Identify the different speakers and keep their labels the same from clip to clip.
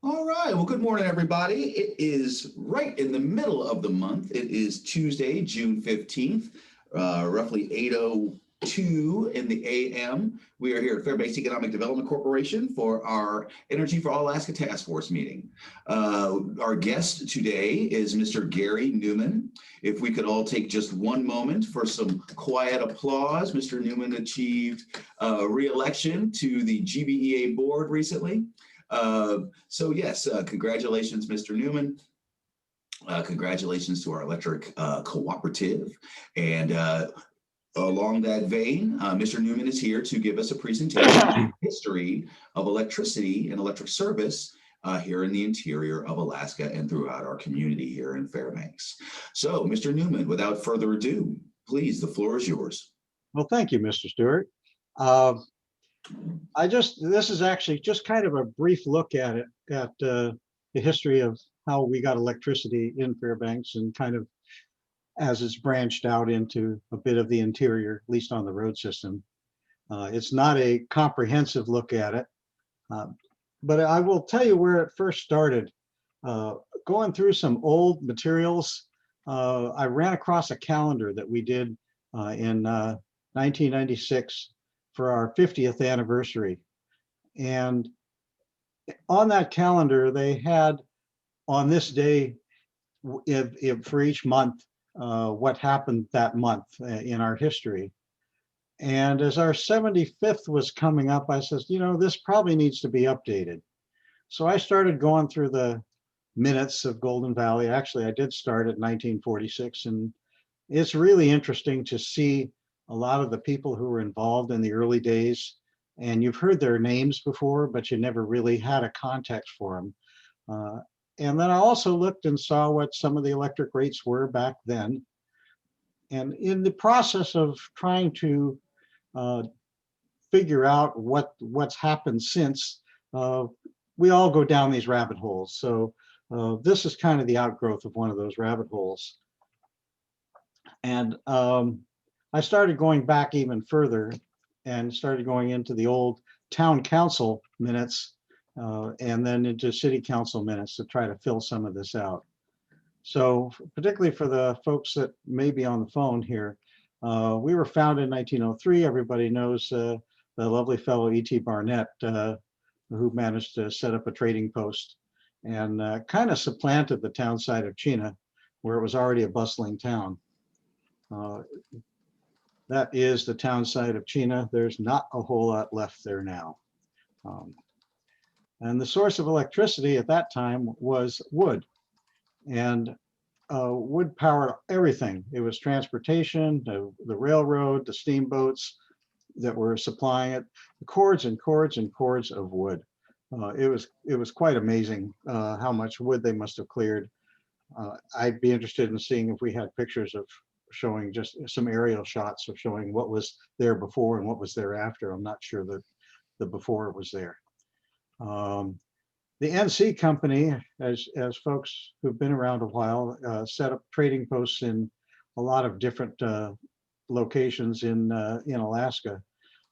Speaker 1: All right. Well, good morning, everybody. It is right in the middle of the month. It is Tuesday, June 15th, roughly 8:02 in the a.m. We are here at Fairbanks Economic Development Corporation for our Energy for All Alaska Task Force meeting. Our guest today is Mr. Gary Newman. If we could all take just one moment for some quiet applause. Mr. Newman achieved re-election to the GBEA board recently. So yes, congratulations, Mr. Newman. Congratulations to our electric cooperative. And along that vein, Mr. Newman is here to give us a presentation on the history of electricity and electric service here in the interior of Alaska and throughout our community here in Fairbanks. So, Mr. Newman, without further ado, please, the floor is yours.
Speaker 2: Well, thank you, Mr. Stewart. This is actually just kind of a brief look at it, at the history of how we got electricity in Fairbanks and kind of as it's branched out into a bit of the interior, at least on the road system. It's not a comprehensive look at it, but I will tell you where it first started. Going through some old materials, I ran across a calendar that we did in 1996 for our 50th anniversary. And on that calendar, they had on this day, for each month, what happened that month in our history. And as our 75th was coming up, I said, you know, this probably needs to be updated. So I started going through the minutes of Golden Valley. Actually, I did start at 1946, and it's really interesting to see a lot of the people who were involved in the early days, and you've heard their names before, but you never really had a context for them. And then I also looked and saw what some of the electric rates were back then. And in the process of trying to figure out what's happened since, we all go down these rabbit holes. So this is kind of the outgrowth of one of those rabbit holes. And I started going back even further and started going into the old town council minutes and then into city council minutes to try to fill some of this out. So particularly for the folks that may be on the phone here, we were founded in 1903. Everybody knows the lovely fellow E.T. Barnett, who managed to set up a trading post and kind of supplanted the town site of Chena, where it was already a bustling town. That is the town site of Chena. There's not a whole lot left there now. And the source of electricity at that time was wood. And wood powered everything. It was transportation, the railroad, the steamboats that were supplying it, cords and cords and cords of wood. It was quite amazing how much wood they must have cleared. I'd be interested in seeing if we had pictures of showing just some aerial shots of showing what was there before and what was there after. I'm not sure that the before was there. The NC company, as folks who've been around a while, set up trading posts in a lot of different locations in Alaska,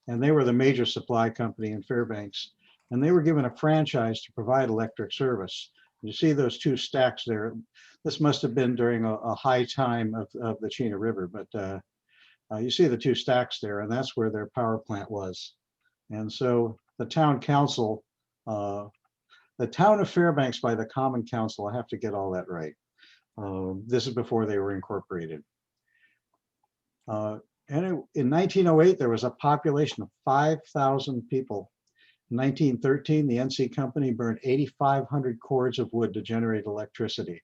Speaker 2: and they were the major supply company in Fairbanks, and they were given a franchise to provide electric service. You see those two stacks there. This must have been during a high time of the Chena River, but you see the two stacks there, and that's where their power plant was. And so the town council, the town of Fairbanks by the Common Council, I have to get all that right. This is before they were incorporated. And in 1908, there was a population of 5,000 people. In 1913, the NC company burned 8,500 cords of wood to generate electricity.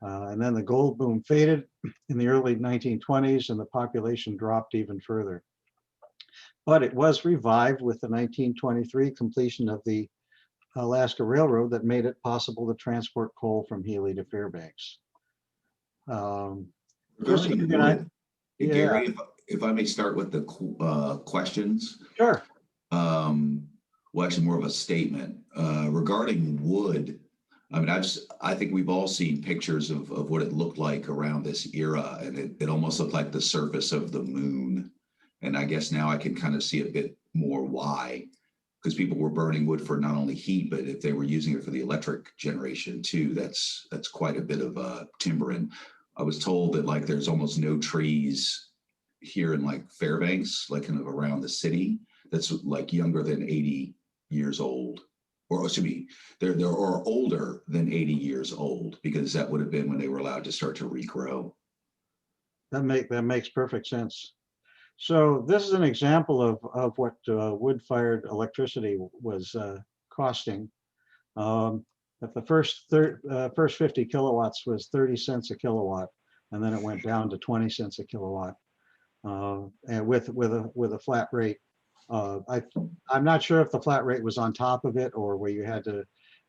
Speaker 2: And then the gold boom faded in the early 1920s and the population dropped even further. But it was revived with the 1923 completion of the Alaska Railroad that made it possible to transport coal from Healy to Fairbanks.
Speaker 1: Gary, if I may start with the questions.
Speaker 2: Sure.
Speaker 1: Well, actually more of a statement regarding wood. I mean, I think we've all seen pictures of what it looked like around this era, and it almost looked like the surface of the moon. And I guess now I can kind of see a bit more why. because people were burning wood for not only heat, but if they were using it for the electric generation too, that's quite a bit of timber. And I was told that like there's almost no trees here in like Fairbanks, like kind of around the city, that's like younger than 80 years old, or excuse me, there are older than 80 years old, because that would have been when they were allowed to start to regrow.
Speaker 2: That makes perfect sense. So this is an example of what wood-fired electricity was costing. If the first 50 kilowatts was 30 cents a kilowatt, and then it went down to 20 cents a kilowatt, and with a flat rate. I'm not sure if the flat rate was on top of it, or where you had to,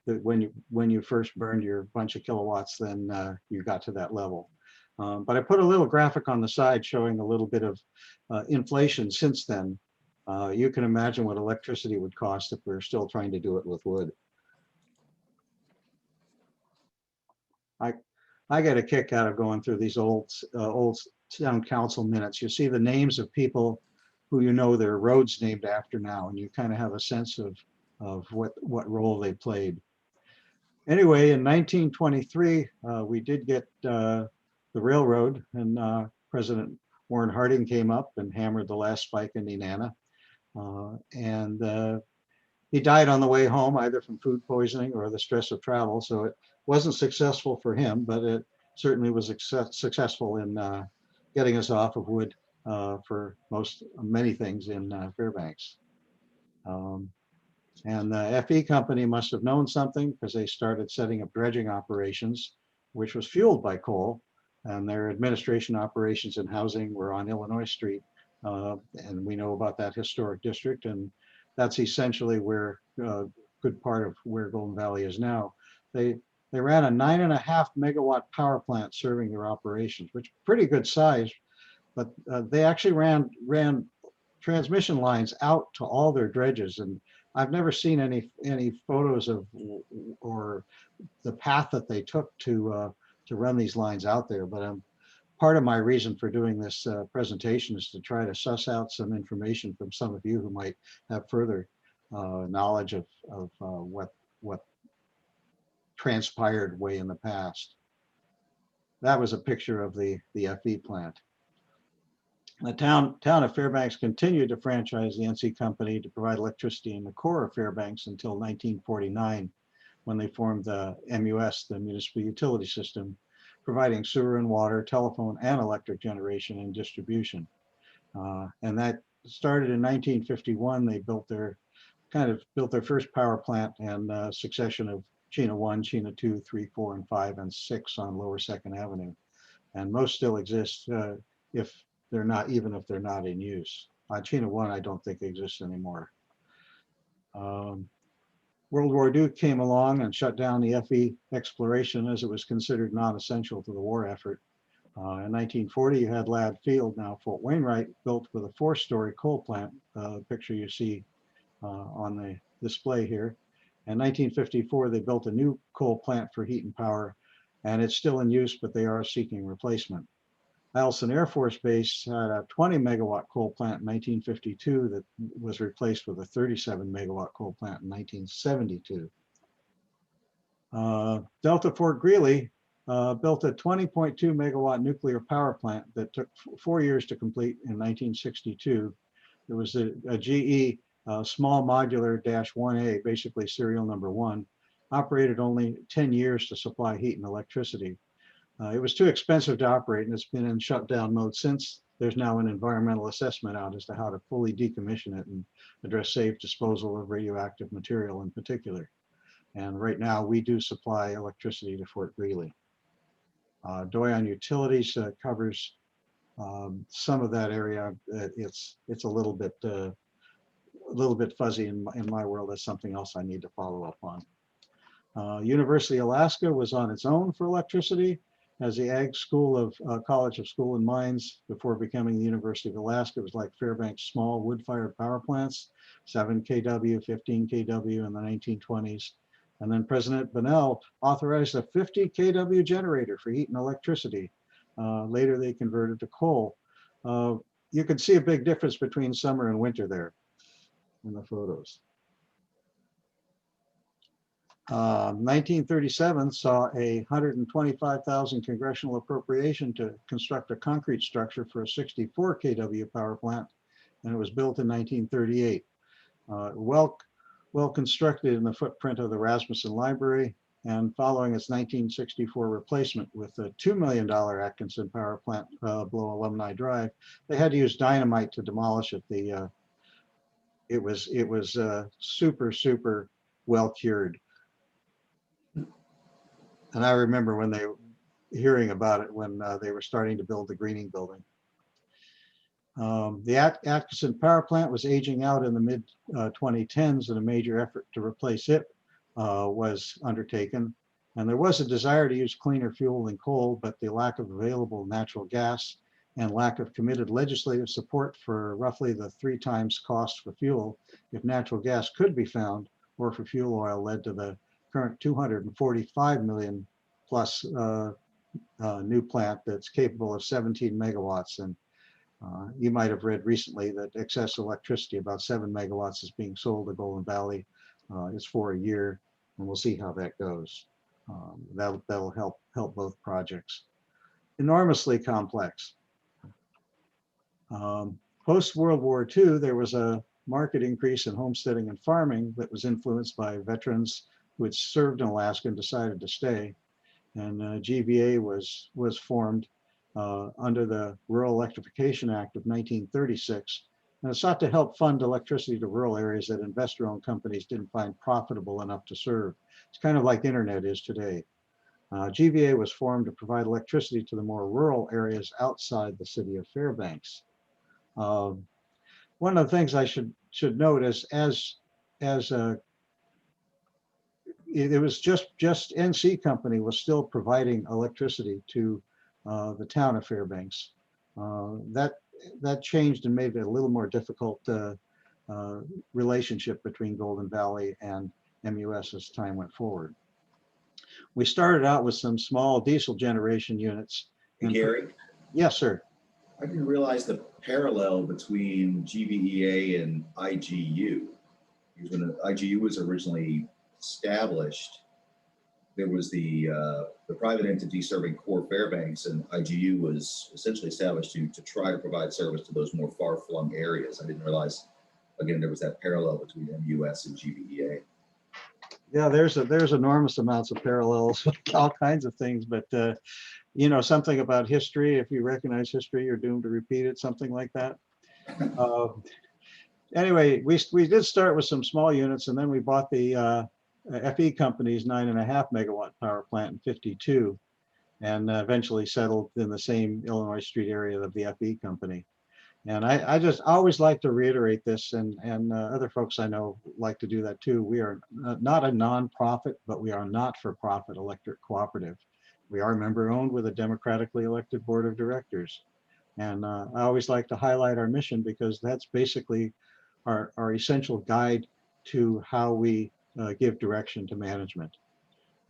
Speaker 2: when you first burned your bunch of kilowatts, then you got to that level. But I put a little graphic on the side showing a little bit of inflation since then. You can imagine what electricity would cost if we were still trying to do it with wood. I I get a kick out of going through these old town council minutes. You see the names of people who you know their roads named after now, and you kind of have a sense of what role they played. Anyway, in 1923, we did get the railroad, and President Warren Harding came up and hammered the last spike in Nenana. And he died on the way home, either from food poisoning or the stress of travel. So it wasn't successful for him, but it certainly was successful in getting us off of wood for many things in Fairbanks. And the FE company must have known something, because they started setting up dredging operations, which was fueled by coal. And their administration operations and housing were on Illinois Street. And we know about that historic district. And that's essentially where a good part of where Golden Valley is now. They ran a 9.5 megawatt power plant serving their operations, which is pretty good size. But they actually ran transmission lines out to all their dredges, and I've never seen any photos of or the path that they took to run these lines out there. But part of my reason for doing this presentation is to try to suss out some information from some of you who might have further knowledge of what transpired way in the past. That was a picture of the FE plant. The town of Fairbanks continued to franchise the NC Company to provide electricity in the core of Fairbanks until 1949, when they formed the MUS, the Municipal Utility System, providing sewer and water, telephone, and electric generation and distribution. And that started in 1951. They built their first power plant and succession of Chena 1, Chena 2, 3, 4, and 5, and 6 on Lower 2nd Avenue. And most still exist if they're not in use. Chena 1, I don't think exists anymore. World War II came along and shut down the FE exploration, as it was considered non-essential to the war effort. In 1940, you had Ladd Field, now Fort Wainwright, built with a 4-story coal plant, picture you see on the display here. In 1954, they built a new coal plant for heat and power, and it's still in use, but they are seeking replacement. Eielson Air Force Base had a 20 megawatt coal plant in 1952 that was replaced with a 37 megawatt coal plant in 1972. Delta Fort Greely built a 20.2 megawatt nuclear power plant that took 4 years to complete in 1962. It was a GE small modular -1A, basically serial number 1, operated only 10 years to supply heat and electricity. It was too expensive to operate, and it's been in shutdown mode since. There's now an environmental assessment out as to how to fully decommission it and address safe disposal of radioactive material in particular. And right now we do supply electricity to Fort Greely. Doyon Utilities covers some of that area. It's a little bit fuzzy in my world. That's something else I need to follow up on. University of Alaska was on its own for electricity as the Ag School of College of School and Mines before becoming the University of Alaska. It was like Fairbanks small wood-fired power plants, 7 kW, 15 kW in the 1920s. And then President Bunnell authorized a 50 kW generator for heat and electricity. Later they converted to coal. You can see a big difference between summer and winter there in the photos. 1937 saw a 125,000 congressional appropriation to construct a concrete structure for a 64 kW power plant, and it was built in 1938. Well constructed in the footprint of the Rasmussen Library, and following its 1964 replacement with a $2 million Atkinson power plant below Alumni Drive, they had to use dynamite to demolish it. It was super well cured. And I remember when they hearing about it when they were starting to build the Greening building. The Atkinson power plant was aging out in the mid 2010s, and a major effort to replace it was undertaken. And there was a desire to use cleaner fuel than coal, but the lack of available natural gas and lack of committed legislative support for roughly the 3 times cost for fuel, if natural gas could be found, or for fuel oil, led to the current 245 million plus new plant that's capable of 17 megawatts. And you might have read recently that excess electricity, about 7 megawatts, is being sold to Golden Valley. It's for a year, and we'll see how that goes. That'll help both projects. Enormously complex. Post World War II, there was a marked increase in homesteading and farming that was influenced by veterans who had served in Alaska and decided to stay. And GVA was formed under the Rural Electrification Act of 1936, and it sought to help fund electricity to rural areas that investor-owned companies didn't find profitable enough to serve. It's kind of like internet is today. GVA was formed to provide electricity to the more rural areas outside the city of Fairbanks. One of the things I should note is it was just NC Company was still providing electricity to the town of Fairbanks. That changed and made it a little more difficult relationship between Golden Valley and MUS as time went forward. We started out with some small diesel generation units.
Speaker 1: Hey, Gary?
Speaker 2: Yes, sir.
Speaker 1: I didn't realize the parallel between GVEA and IGU. Because when the IGU was originally established, there was the private entity serving core Fairbanks, and IGU was essentially established to try to provide service to those more far-flung areas. I didn't realize, again, there was that parallel between MUS and GVEA.
Speaker 2: Yeah, there's enormous amounts of parallels with all kinds of things, but you know, something about history, if you recognize history, you're doomed to repeat it, something like that. Anyway, we did start with some small units, and then we bought the FE Company's 9.5 megawatt power plant in 52, and eventually settled in the same Illinois Street area of the FE Company. And I just always like to reiterate this, and other folks I know like to do that too. We are not a nonprofit, but we are not for profit electric cooperative. We are member owned with a democratically elected board of directors. And I always like to highlight our mission, because that's basically our essential guide to how we give direction to management.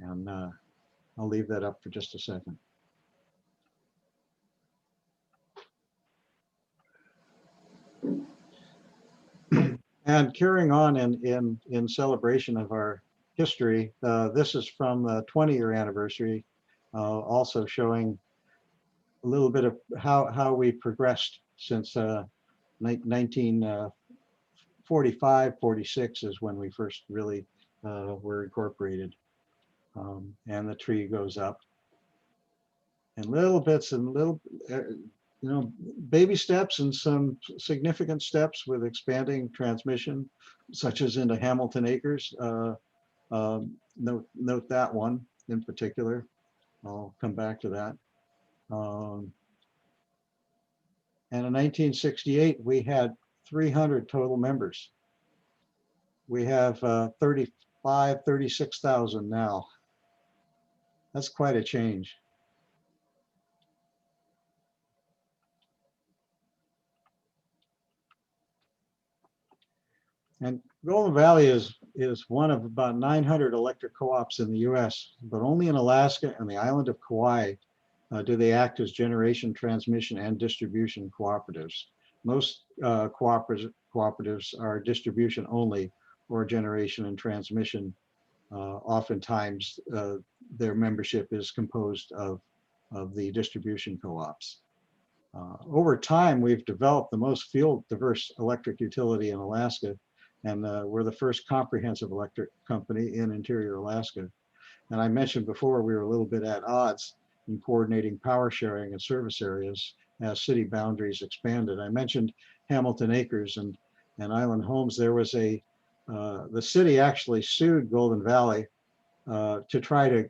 Speaker 2: And I'll leave that up for just a second. And carrying on in celebration of our history, this is from the 20-year anniversary, also showing a little bit of how we progressed since 1945, 46 is when we first really were incorporated. And the tree goes up. And little bits and little, you know, baby steps and some significant steps with expanding transmission, such as into Hamilton Acres. Note that one in particular. I'll come back to that. And in 1968, we had 300 total members. We have 36,000 now. That's quite a change. And Golden Valley is one of about 900 electric co-ops in the US, but only in Alaska and the island of Kauai do they act as generation, transmission, and distribution cooperatives. Most cooperatives are distribution only, or generation and transmission Oftentimes, their membership is composed of the distribution co-ops. Over time, we've developed the most field diverse electric utility in Alaska, and we're the first comprehensive electric company in interior Alaska. And I mentioned before, we were a little bit at odds in coordinating power sharing and service areas as city boundaries expanded. I mentioned Hamilton Acres and Island Homes. There was the city actually sued Golden Valley to try to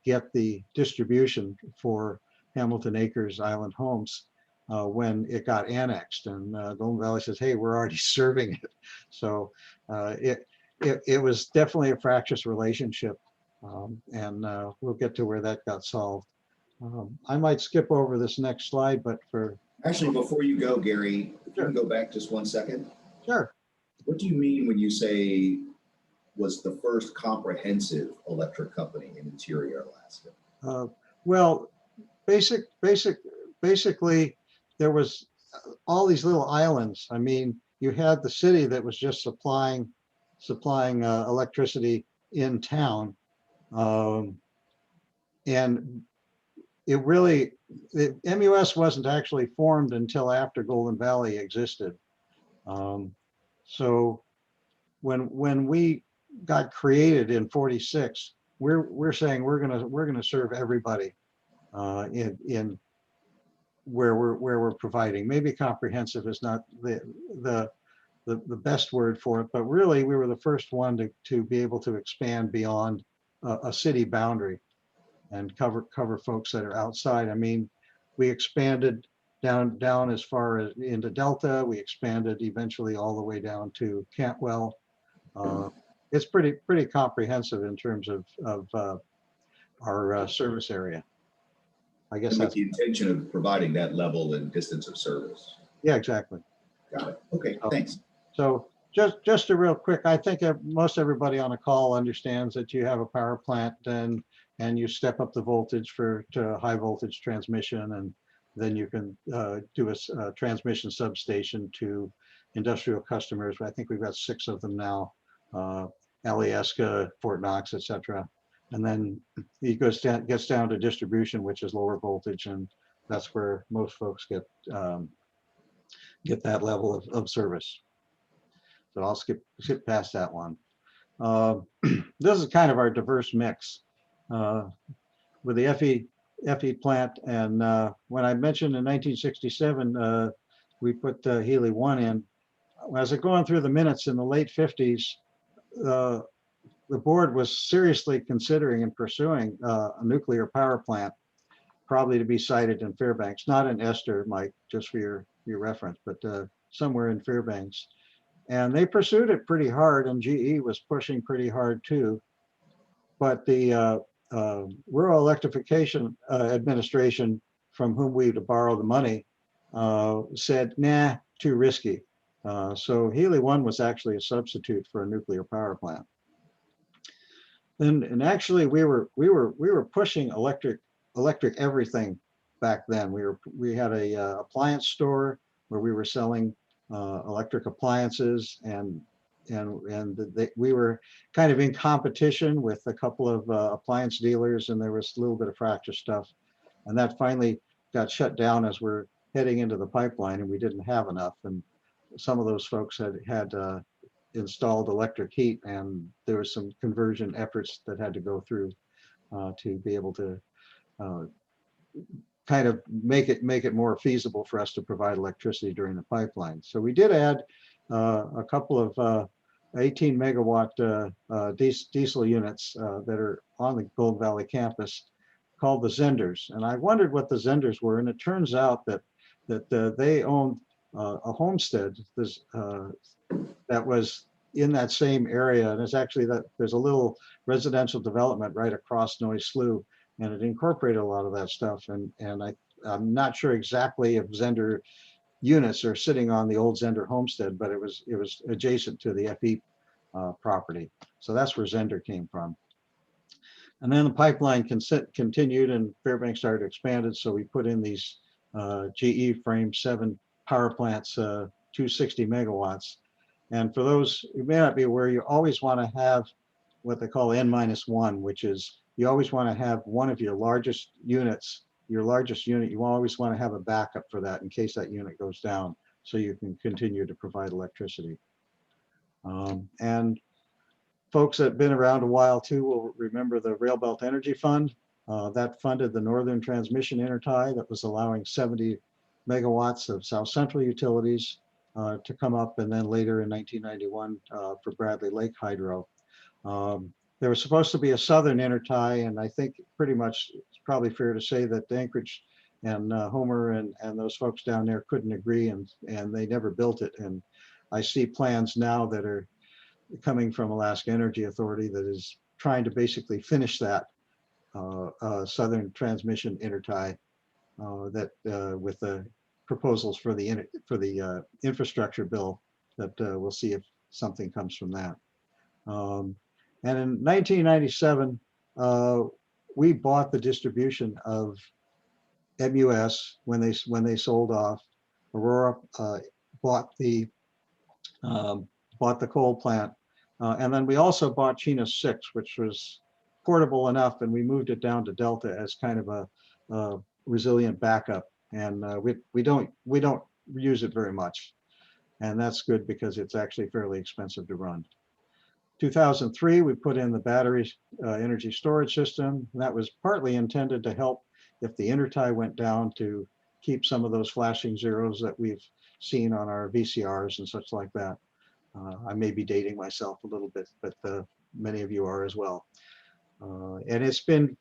Speaker 2: get the distribution for Hamilton Acres Island Homes when it got annexed. And Golden Valley says, hey, we're already serving it. So it was definitely a fractious relationship. And we'll get to where that got solved. I might skip over this next slide, but for...
Speaker 1: Actually, before you go, Gary, if you
Speaker 2: Sure.
Speaker 1: can go back just one second.
Speaker 2: Sure.
Speaker 1: What do you mean when you say was the first comprehensive electric company in interior Alaska?
Speaker 2: Well, basically, there was all these little islands. I mean, you had the city that was just supplying electricity in town, and the MUS wasn't actually formed until after Golden Valley existed. So when we got created in '46, we're saying we're gonna serve everybody in where we're providing. Maybe comprehensive is not the best word for it, but really we were the first one to be able to expand beyond a city boundary and cover folks that are outside. I mean, we expanded down as far as into Delta. We expanded eventually all the way down to Cantwell. It's pretty comprehensive in terms of our service area. I guess
Speaker 1: And with
Speaker 2: that's
Speaker 1: the intention of providing that level and distance of service.
Speaker 2: yeah, exactly.
Speaker 1: Got it. Okay, thanks.
Speaker 2: So just a real quick, I think most everybody on the call understands that you have a power plant and you step up the voltage to high voltage transmission, and then you can do a transmission substation to industrial customers. I think we've got 6 of them now, Alyeska, Fort Knox, etc. And then it gets down to distribution, which is lower voltage, and that's where most folks get that level of service. So I'll skip past that one. This is kind of our diverse mix with the FE plant. And when I mentioned in 1967, we put Healy 1 in. As I going through the minutes in the late 50s, the board was seriously considering and pursuing a nuclear power plant, probably to be sited in Fairbanks, not in Esther, Mike, just for your reference, but somewhere in Fairbanks. And they pursued it pretty hard, and GE was pushing pretty hard too. But the Rural Electrification Administration, from whom we to borrow the money, said, nah, too risky. So Healy 1 was actually a substitute for a nuclear power plant. And actually we were pushing electric everything back then. We had a appliance store where we were selling electric appliances, and we were kind of in competition with a couple of appliance dealers, and there was a little bit of fractious stuff, and that finally got shut down as we're heading into the pipeline, and we didn't have enough, and some of those folks had installed electric heat, and there was some conversion efforts that had to go through to be able to kind of make it more feasible for us to provide electricity during the pipeline. So we did add a couple of 18 megawatt diesel units that are on the Golden Valley campus called the Zenders. And I wondered what the Zenders were, and it turns out that they owned a homestead that was in that same area. And it's actually there's a little residential development right across Noise Slough, and it incorporated a lot of that stuff. And I'm not sure exactly if Zender units are sitting on the old Zender homestead, but it was adjacent to the FE property. So that's where Zender came from. And then the pipeline continued, and Fairbanks started expanded. So we put in these GE frame 7 power plants, 260 megawatts. And for those who may not be aware, you always want to have what they call N-1, which is you always want to have one of your largest units, your largest unit, you always want to have a backup for that in case that unit goes down, so you can continue to provide electricity. And folks that have been around a while too will remember the Railbelt Energy Fund. That funded the Northern Transmission Intertie that was allowing 70 megawatts of South Central utilities to come up, and then later in 1991 for Bradley Lake Hydro. There was supposed to be a Southern Intertie, and I think pretty much it's probably fair to say that Anchorage and Homer and those folks down there couldn't agree, and they never built it. And I see plans now that are coming from Alaska Energy Authority that is trying to basically finish that Southern Transmission Intertie that with the proposals for the infrastructure bill that we'll see if something comes from that. And in 1997, we bought the distribution of MUS when they sold off. Aurora bought the coal plant, and then we also bought Chena 6, which was portable enough, and we moved it down to Delta as kind of a resilient backup. And we don't use it very much, and that's good because it's actually fairly expensive to run. 2003, we put in the battery energy storage system. That was partly intended to help if the intertie went down, to keep some of those flashing zeros that we've seen on our VCRs and such like that. I may be dating myself a little bit, but many of you are as well. And it's been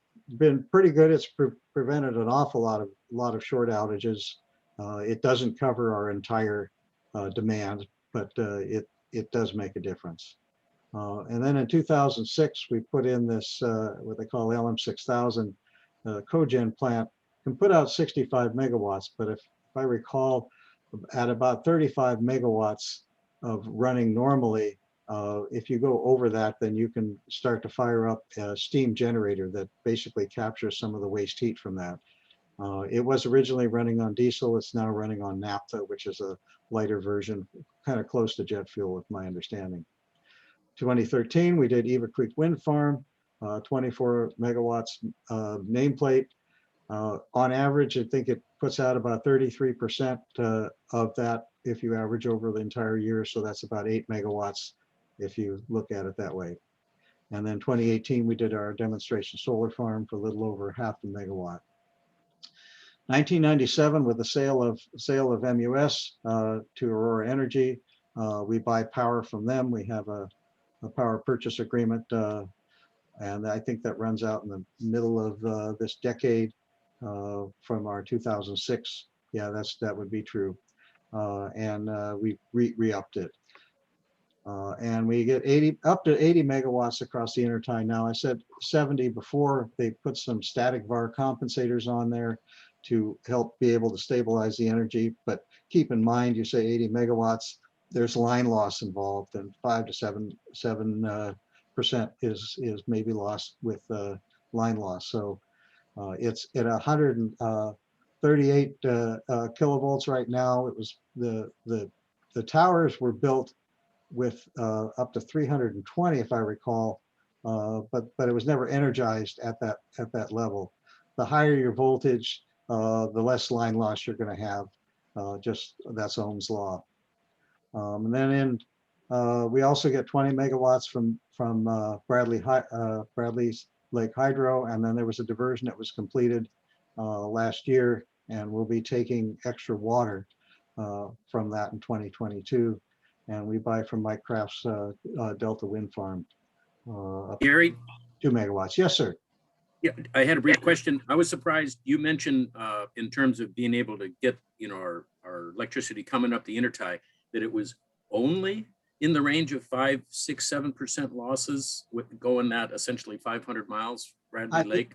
Speaker 2: pretty good. It's prevented an awful lot of short outages. It doesn't cover our entire demand, but it does make a difference. And then in 2006, we put in this what they call LM6000 cogen plant. Can put out 65 megawatts, but if I recall, at about 35 megawatts of running normally, if you go over that, then you can start to fire up a steam generator that basically captures some of the waste heat from that. It was originally running on diesel. It's now running on naphtha, which is a lighter version, kind of close to jet fuel, with my understanding. 2013, we did Eva Creek Wind Farm, 24 megawatts nameplate. On average, I think it puts out about 33% of that if you average over the entire year. So that's about 8 megawatts if you look at it that way. And then 2018, we did our demonstration solar farm for a little over half a megawatt. 1997, with the sale of MUS to Aurora Energy, we buy power from them. We have a power purchase agreement, and I think that runs out in the middle of this decade from our 2006. Yeah, that would be true. And we re-upped it. And we get up to 80 megawatts across the intertie now. I said 70 before. They put some static VAR compensators on there to help be able to stabilize the energy. But keep in mind, you say 80 megawatts, there's line loss involved, and 5 to 7% is maybe lost with line loss. So it's at 138 kilovolts right now. It was the towers were built with up to 320, if I recall, but it was never energized at that level. The higher your voltage, the less line loss you're going to have. Just that's Ohm's law. And then we also get 20 megawatts from Bradley's Lake Hydro, and then there was a diversion that was completed last year, and we'll be taking extra water from that in 2022. And we buy from Mike Kraft's Delta Wind Farm.
Speaker 3: Gary?
Speaker 2: 2 megawatts. Yes, sir.
Speaker 3: Yeah, I had a brief question. I was surprised you mentioned in terms of being able to get our electricity coming up the intertie, that it was only in the range of 5, 6, 7% losses with going that essentially 500 miles, Bradley Lake.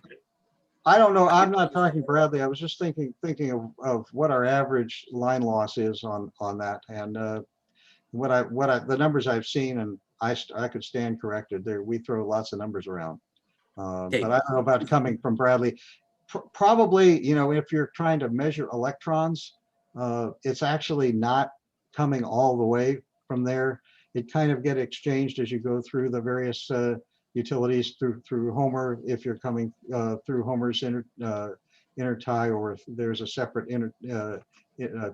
Speaker 2: I don't know. I'm not talking Bradley. I was just thinking of what our average line loss is on that, and the numbers I've seen, and I could stand corrected. There, we throw lots of numbers around, but I don't know about coming from Bradley. Probably, if you're trying to measure electrons, it's actually not coming all the way from there. It kind of get exchanged as you go through the various utilities through Homer, if you're coming through Homer's intertie, or if there's a separate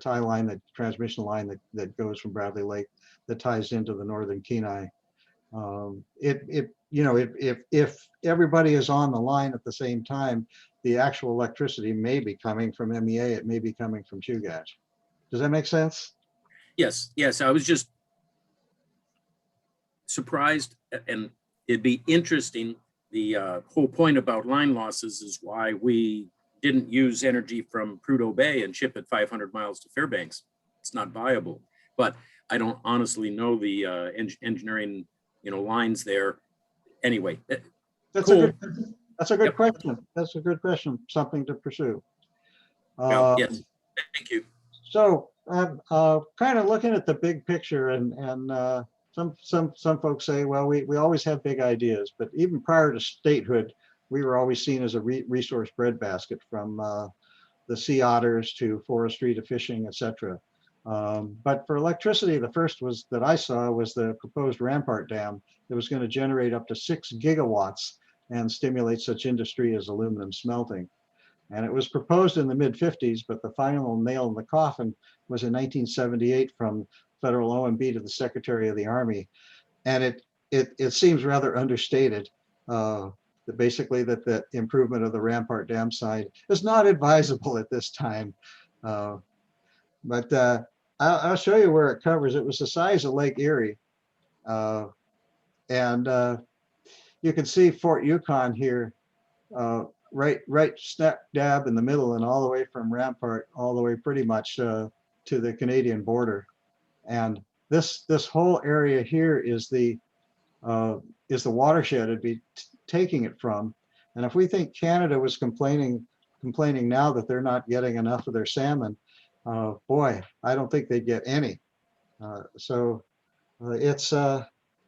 Speaker 2: tie line, that transmission line that goes from Bradley Lake that ties into the northern Kenai. If everybody is on the line at the same time, the actual electricity may be coming from MEA, it may be coming from Chugach. Does that make sense?
Speaker 3: Yes, yes, I was just surprised, and it'd be interesting. The whole point about line losses is why we didn't use energy from Prudhoe Bay and ship it 500 miles to Fairbanks. It's not viable, but I don't honestly know the engineering, lines there. Anyway,
Speaker 2: That's
Speaker 3: cool.
Speaker 2: a good
Speaker 3: Yep.
Speaker 2: question. That's a good question. Something to pursue.
Speaker 3: Yeah, yes, thank you.
Speaker 2: So kind of looking at the big picture, and some folks say, well, we always have big ideas, but even prior to statehood, we were always seen as a resource breadbasket, from the sea otters to forestry to fishing, etc. But for electricity, the first that I saw was the proposed Rampart Dam that was going to generate up to 6 gigawatts and stimulate such industry as aluminum smelting. And it was proposed in the mid-50s, but the final nail in the coffin was in 1978 from federal OMB to the Secretary of the Army. And it seems rather understated, that basically that the improvement of the Rampart Dam site is not advisable at this time. But I'll show you where it covers. It was the size of Lake Erie. And you can see Fort Yukon here, right snap dab in the middle, and all the way from Rampart all the way pretty much to the Canadian border. And this whole area here is the watershed it'd be taking it from. And if we think Canada was complaining now that they're not getting enough of their salmon, boy, I don't think they'd get any.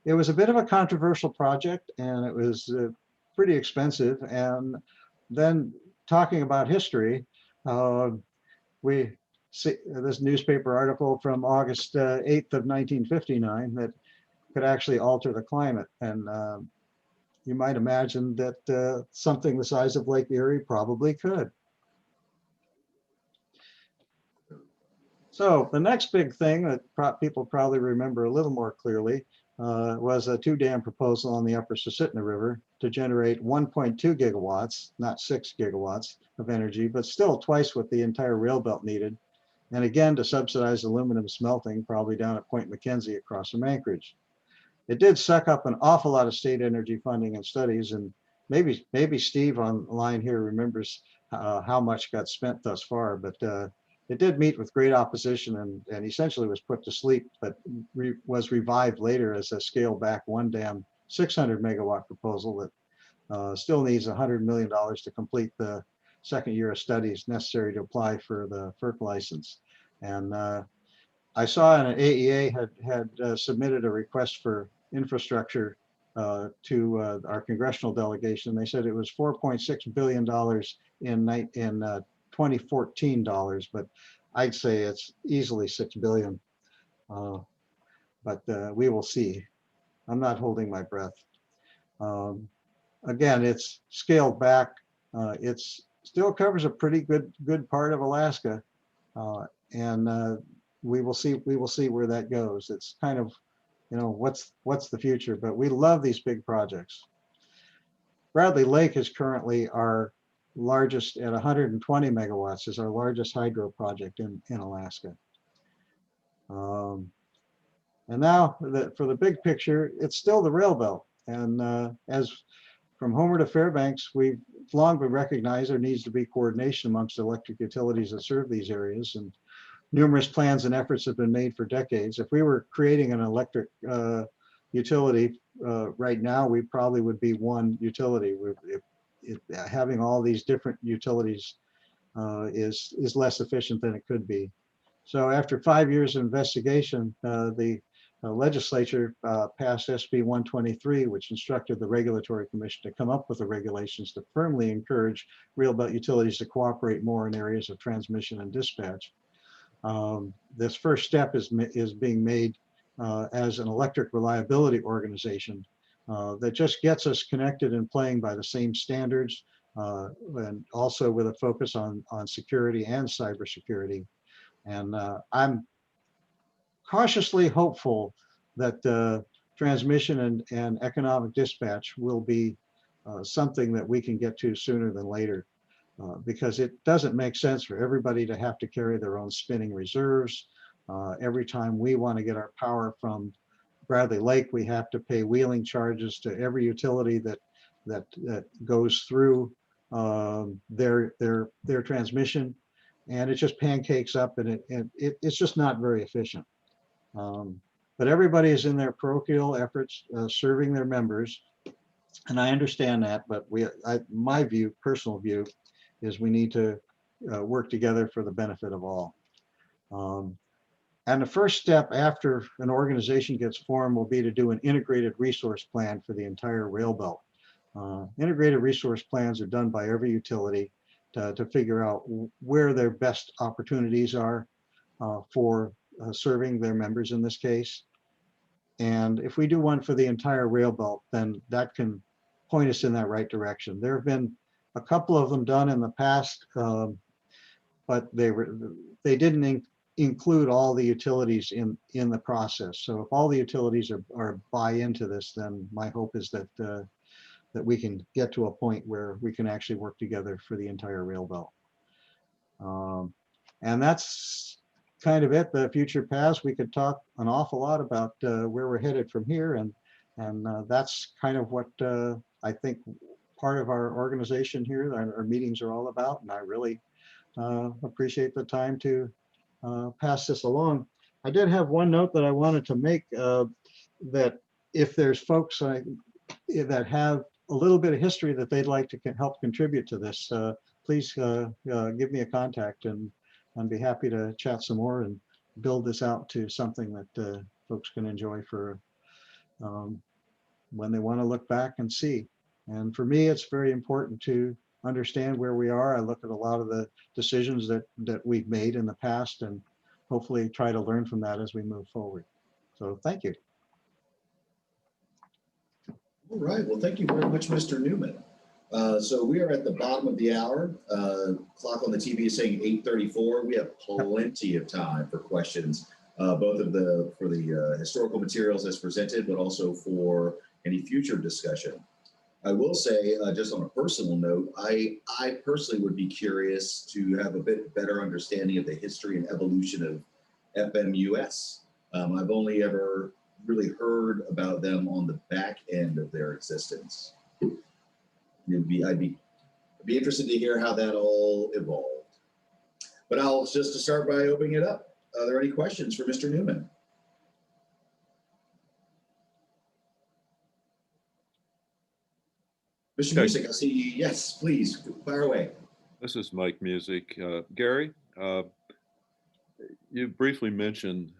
Speaker 2: It was a bit of a controversial project, and it was pretty expensive. And then, talking about history, we see this newspaper article from August 8th of 1959 that could actually alter the climate. And you might imagine that something the size of Lake Erie probably could. So the next big thing that people probably remember a little more clearly was a 2-dam proposal on the upper Susitna River to generate 1.2 gigawatts, not 6 gigawatts of energy, but still twice what the entire rail belt needed. And again, to subsidize aluminum smelting, probably down at Point McKenzie across from Anchorage. It did suck up an awful lot of state energy funding and studies, and maybe Steve on the line here remembers how much got spent thus far, but it did meet with great opposition and essentially was put to sleep, but was revived later as a scaled back 1-dam 600 megawatt proposal that still needs $100 million to complete the second year of studies necessary to apply for the FERC license. And I saw an AEA had submitted a request for infrastructure to our congressional delegation. They said it was $4.6 billion in 2014 dollars, but I'd say it's easily 6 billion. But we will see. I'm not holding my breath. Again, it's scaled back. It's still covers a pretty good part of Alaska, and we will see where that goes. It's kind of, what's the future? But we love these big projects. Bradley Lake is currently our largest at 120 megawatts, is our largest hydro project in Alaska. And now for the big picture, it's still the rail belt. And as from Homer to Fairbanks, we've long been recognized there needs to be coordination amongst electric utilities that serve these areas. And numerous plans and efforts have been made for decades. If we were creating an electric utility right now, we probably would be one utility. Having all these different utilities is less efficient than it could be. So after 5 years of investigation, the legislature passed SB 123, which instructed the Regulatory Commission to come up with the regulations to firmly encourage rail belt utilities to cooperate more in areas of transmission and dispatch. This first step is being made as an electric reliability organization that just gets us connected and playing by the same standards, and also with a focus on security and cybersecurity. And I'm cautiously hopeful that transmission and economic dispatch will be something that we can get to sooner than later, because it doesn't make sense for everybody to have to carry their own spinning reserves. Every time we want to get our power from Bradley Lake, we have to pay wheeling charges to every utility that goes through their transmission, and it just pancakes up, and it's just not very efficient. But everybody is in their parochial efforts, serving their members, and I understand that. But my view, personal view, is we need to work together for the benefit of all. And the first step after an organization gets formed will be to do an integrated resource plan for the entire rail belt. Integrated resource plans are done by every utility to figure out where their best opportunities are for serving their members in this case. And if we do one for the entire rail belt, then that can point us in that right direction. There have been a couple of them done in the past, but they didn't include all the utilities in the process. So if all the utilities are buy into this, then my hope is that that we can get to a point where we can actually work together for the entire rail belt. And that's kind of it. The future paths, we could talk an awful lot about where we're headed from here, and that's kind of what I think part of our organization here, our meetings are all about. And I really appreciate the time to pass this along. I did have one note that I wanted to make, that if there's folks that have a little bit of history that they'd like to help contribute to this, please give me a contact, and I'd be happy to chat some more and build this out to something that folks can enjoy for when they want to look back and see. And for me, it's very important to understand where we are. I look at a lot of the decisions that we've made in the past, and hopefully try to learn from that as we move forward. So thank you.
Speaker 1: All right. Well, thank you very much, Mr. Newman. So we are at the bottom of the hour. Clock on the TV is saying 8:34. We have plenty of time for questions, both for the historical materials as presented, but also for any future discussion. I will say, just on a personal note, I personally would be curious to have a bit better understanding of the history and evolution of FMUS. I've only ever really heard about them on the back end of their existence. I'd be interested to hear how that all evolved. But I'll just to start by opening it up. Are there any questions for Mr. Newman? Mr. Music, I see you. Yes, please, fire away.
Speaker 4: This is Mike Music. Gary, you briefly mentioned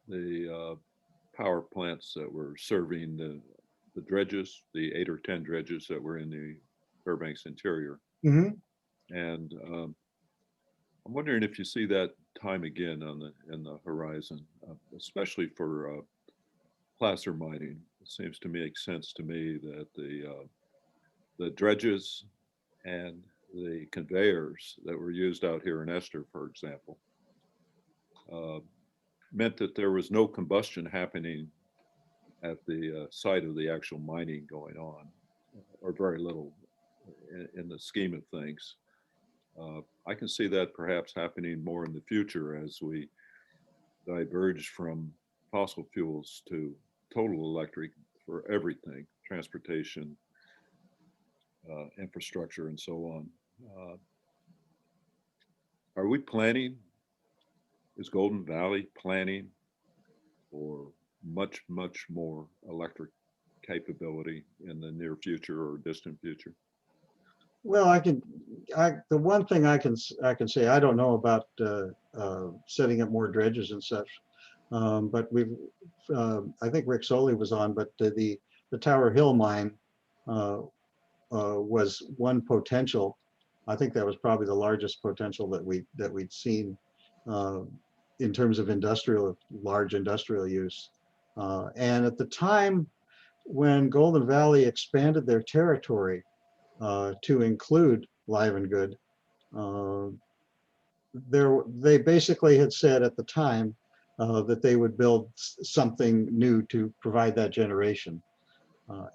Speaker 4: the power plants that were serving the dredges, the 8 or 10 dredges that were in the Fairbanks Interior.
Speaker 2: Mm-hmm.
Speaker 4: And I'm wondering if you see that time again in the horizon, especially for placer mining. It seems to make sense to me that the dredges and the conveyors that were used out here in Esther, for example, meant that there was no combustion happening at the site of the actual mining going on, or very little in the scheme of things. I can see that perhaps happening more in the future as we diverge from fossil fuels to total electric for everything, transportation, infrastructure, and so on. Are we planning, is Golden Valley planning for much, much more electric capability in the near future or distant future?
Speaker 2: Well, the one thing I can say, I don't know about setting up more dredges and such, but I think Rick Soley was on, but the Tower Hill mine was one potential. I think that was probably the largest potential that we'd seen in terms of large industrial use. And at the time, when Golden Valley expanded their territory to include Live and Good, they basically had said at the time that they would build something new to provide that generation.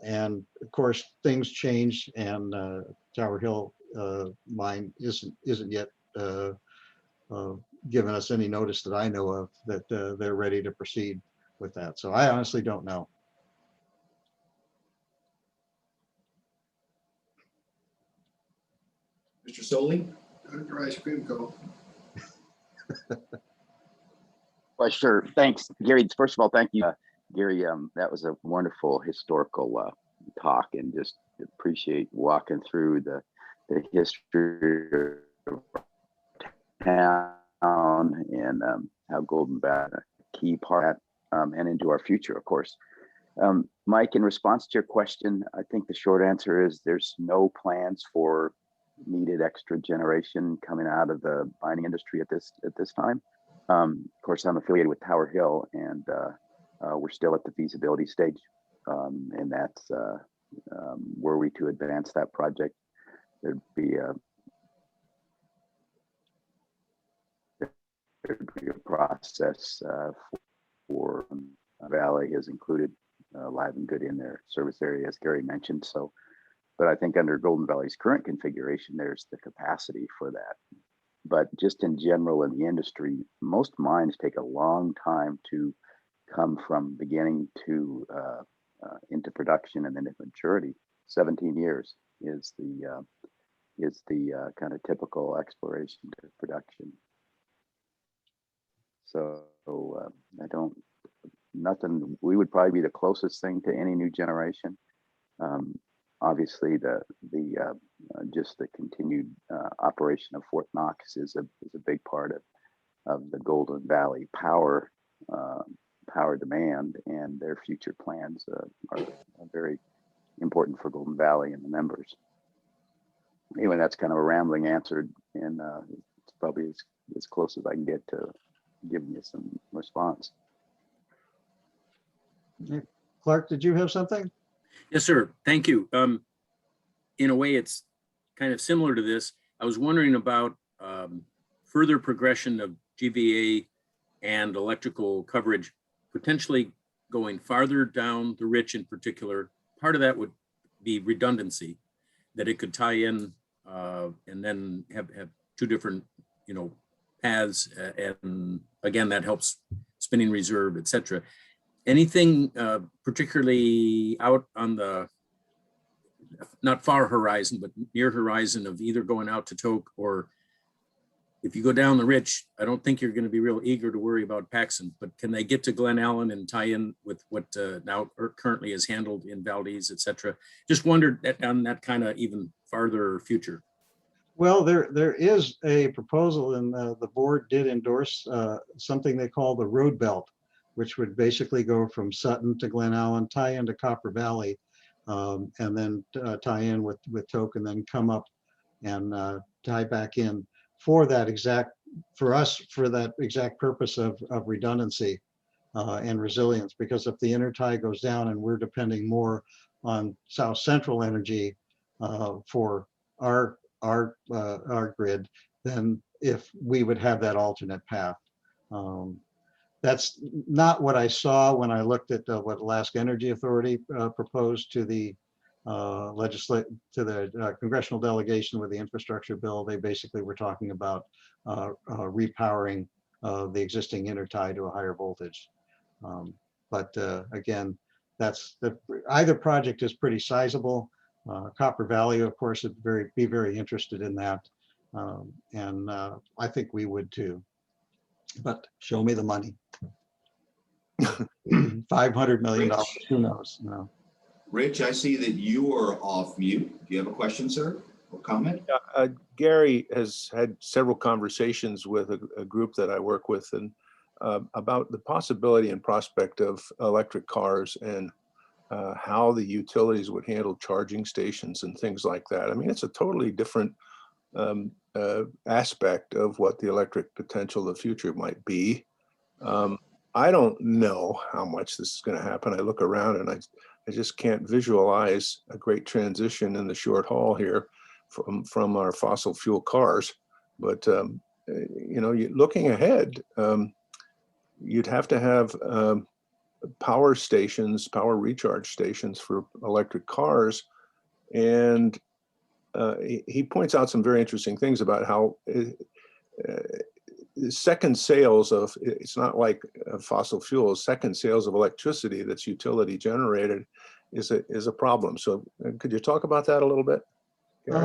Speaker 2: And of course, things changed, and Tower Hill mine isn't yet given us any notice that I know of that they're ready to proceed with that. So I honestly don't know.
Speaker 1: Mr. Soley?
Speaker 5: Your ice cream cone.
Speaker 6: Well, sure. Thanks, Gary. First of all, thank you, Gary. That was a wonderful historical talk, and just appreciate walking through the history of town and how Golden Valley is a key part, and into our future, of course. Mike, in response to your question, I think the short answer is there's no plans for needed extra generation coming out of the mining industry at this time. Of course, I'm affiliated with Tower Hill, and we're still at the feasibility stage, and that's were we to advance that project, there'd be a process for Valley has included Live and Good in their service area, as Gary mentioned. So, but I think under Golden Valley's current configuration, there's the capacity for that. But just in general in the industry, most mines take a long time to come from beginning to into production and then to maturity. 17 years is the kind of typical exploration to production. So nothing. We would probably be the closest thing to any new generation. Obviously, just the continued operation of Fort Knox is a big part of the Golden Valley power demand, and their future plans are very important for Golden Valley and the members. Anyway, that's kind of a rambling answer, and it's probably as close as I can get to giving you some response.
Speaker 2: Clark, did you have something?
Speaker 3: Yes, sir. Thank you. In a way, it's kind of similar to this. I was wondering about further progression of GVA and electrical coverage, potentially going farther down the Rich in particular. Part of that would be redundancy, that it could tie in and then have two different, paths. And again, that helps spinning reserve, et cetera. Anything particularly out on the not far horizon, but near horizon of either going out to Tok, or if you go down the Rich, I don't think you're going to be real eager to worry about Paxson, but can they get to Glen Allen and tie in with what now currently is handled in Valdez, et cetera? Just wondered on that kind of even farther future.
Speaker 2: Well, there is a proposal, and the board did endorse something they call the road belt, which would basically go from Sutton to Glen Allen, tie into Copper Valley, and then tie in with Tok, and then come up and tie back in for that exact purpose of redundancy and resilience. Because if the intertie goes down and we're depending more on South Central energy for our grid, then if we would have that alternate path. That's not what I saw when I looked at what Alaska Energy Authority proposed to the congressional delegation with the infrastructure bill. They basically were talking about repowering the existing intertie to a higher voltage. But again, either project is pretty sizable. Copper Valley, of course, would be very interested in that, and I think we would too. But show me the money. $500 million.
Speaker 1: Rich.
Speaker 2: Who knows? No.
Speaker 1: Rich, I see that you are off mute. Do you have a question, sir, or comment?
Speaker 7: Gary has had several conversations with a group that I work with, and about the possibility and prospect of electric cars and how the utilities would handle charging stations and things like that. I mean, it's a totally different aspect of what the electric potential of the future might be. I don't know how much this is going to happen. I look around and just can't visualize a great transition in the short haul here from our fossil fuel cars. But looking ahead, you'd have to have power stations, power recharge stations for electric cars. And he points out some very interesting things about how second sales of, it's not like fossil fuels, second sales of electricity that's utility generated is a problem. So could you talk about that a little bit, Gary?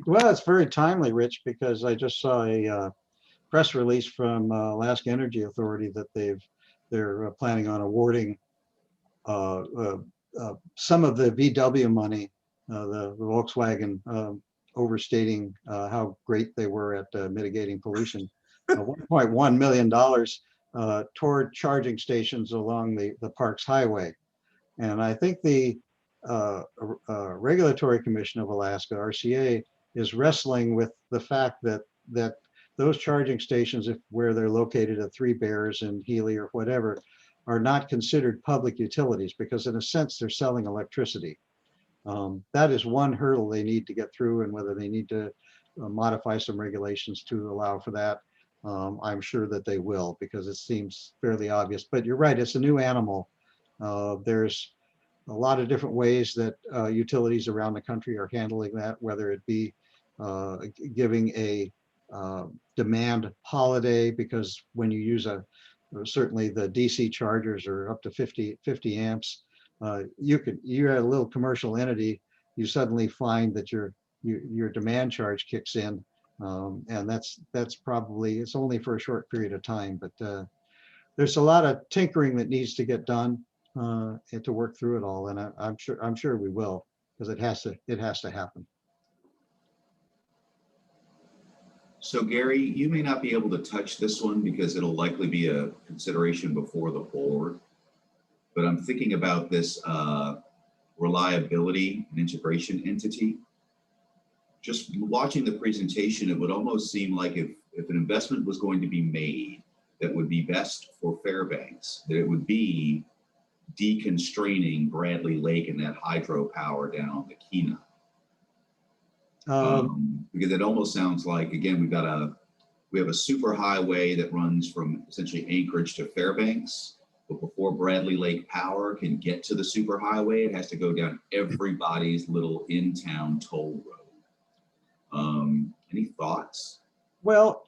Speaker 2: Well, it's very timely, Rich, because I just saw a press release from Alaska Energy Authority that they're planning on awarding some of the VW money, the Volkswagen, overstating how great they were at mitigating pollution, $1.1 million toward charging stations along the Parks Highway. And I think the Regulatory Commission of Alaska, RCA, is wrestling with the fact that those charging stations, where they're located at Three Bears and Healy or whatever, are not considered public utilities because in a sense they're selling electricity. That is one hurdle they need to get through, and whether they need to modify some regulations to allow for that, I'm sure that they will, because it seems fairly obvious. But you're right, it's a new animal. There's a lot of different ways that utilities around the country are handling that, whether it be giving a demand holiday, because when you use certainly the DC chargers are up to 50 amps. You're a little commercial entity, you suddenly find that your demand charge kicks in, and that's probably, it's only for a short period of time, but there's a lot of tinkering that needs to get done to work through it all, and I'm sure we will, because it has to happen.
Speaker 1: So Gary, you may not be able to touch this one because it'll likely be a consideration before the board, but I'm thinking about this reliability and integration entity. Just watching the presentation, it would almost seem like if an investment was going to be made that would be best for Fairbanks, that it would be deconstraining Bradley Lake and that hydropower down on the Kenai. Because it almost sounds like, again, we have a super highway that runs from essentially Anchorage to Fairbanks, but before Bradley Lake Power can get to the super highway, it has to go down everybody's little in-town toll road. Any thoughts?
Speaker 2: Well,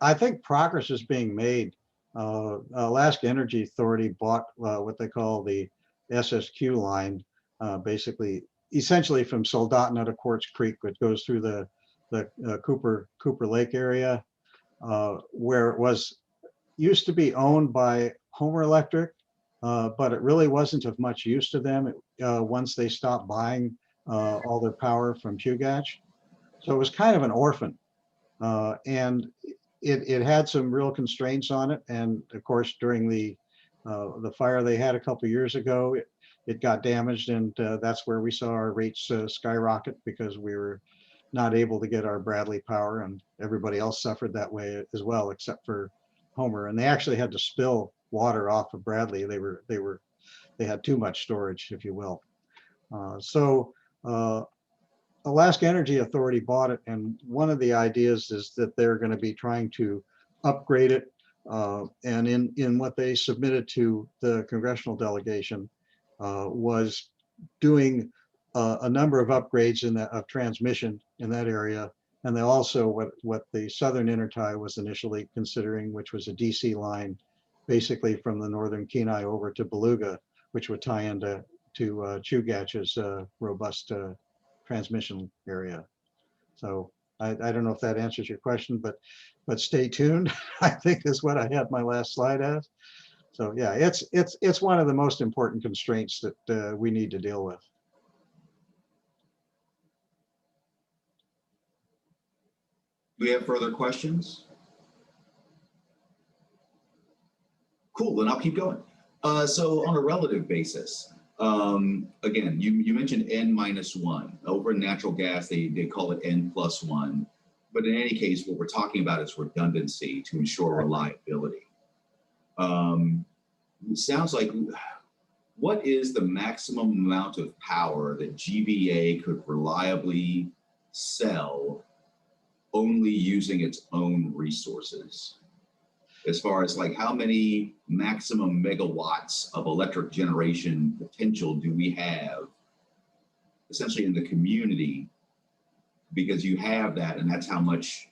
Speaker 2: I think progress is being made. Alaska Energy Authority bought what they call the SSQ line, essentially from Soldotna to Quartz Creek, which goes through the Cooper Lake area, where it used to be owned by Homer Electric, but it really wasn't of much use to them once they stopped buying all their power from Chugach. So it was kind of an orphan, and it had some real constraints on it. And of course, during the fire they had a couple years ago, it got damaged, and that's where we saw our rates skyrocket, because we were not able to get our Bradley power, and everybody else suffered that way as well, except for Homer. And they actually had to spill water off of Bradley. They had too much storage, if you will. So Alaska Energy Authority bought it, and one of the ideas is that they're going to be trying to upgrade it. And in what they submitted to the congressional delegation was doing a number of upgrades of transmission in that area. And they also, what the Southern Intertie was initially considering, which was a DC line, basically from the Northern Kenai over to Beluga, which would tie into Chugach's robust transmission area. So I don't know if that answers your question, but stay tuned. I think is what I had my last slide as. So yeah, it's one of the most important constraints that we need to deal with.
Speaker 1: Do we have further questions? Cool, then I'll keep going. So on a relative basis, again, you mentioned N-1. Over in natural gas, they call it N+1. But in any case, what we're talking about is redundancy to ensure reliability. It sounds like what is the maximum amount of power that GBA could reliably sell only using its own resources? As far as like how many maximum megawatts of electric generation potential do we have essentially in the community? Because you have that, and that's how much,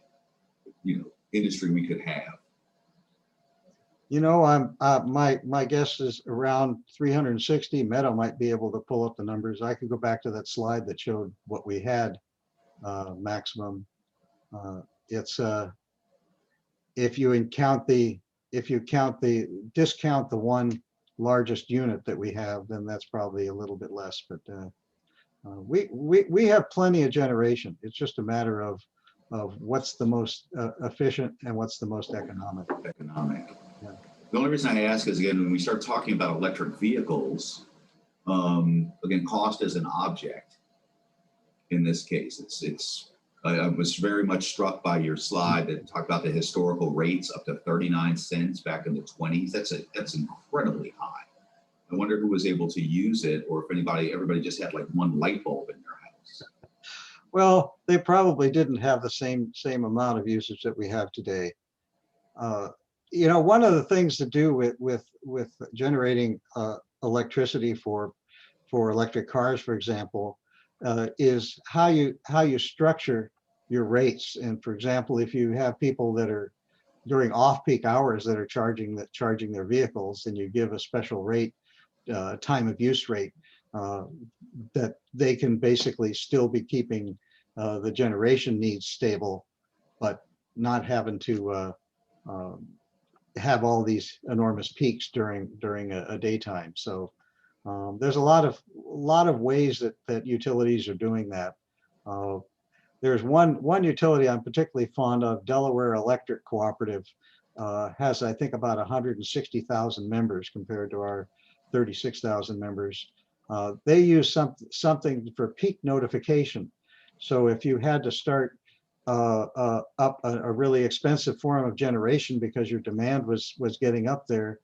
Speaker 1: industry we could have.
Speaker 2: My guess is around 360. Meadow might be able to pull up the numbers. I could go back to that slide that showed what we had maximum. It's if you discount the one largest unit that we have, then that's probably a little bit less. But we have plenty of generation. It's just a matter of what's the most efficient and what's the most economic. Yeah.
Speaker 1: The only reason I ask is, again, when we start talking about electric vehicles, again, cost is an object. In this case, I was very much struck by your slide that talked about the historical rates up to 39 cents back in the 20s. That's incredibly high. I wonder who was able to use it, or if everybody just had like one light bulb in their house.
Speaker 2: Well, they probably didn't have the same amount of usage that we have today. One of the things to do with generating electricity for electric cars, for example, is how you structure your rates. And for example, if you have people that are during off-peak hours that are charging their vehicles, and you give a special rate, time of use rate, that they can basically still be keeping the generation needs stable, but not having to have all these enormous peaks during a daytime. So there's a lot of ways that utilities are doing that. There's one utility I'm particularly fond of, Delaware Electric Cooperative, has, I think, about 160,000 members compared to our 36,000 members. They use something for peak notification. So if you had to start up a really expensive form of generation because your demand was getting up there,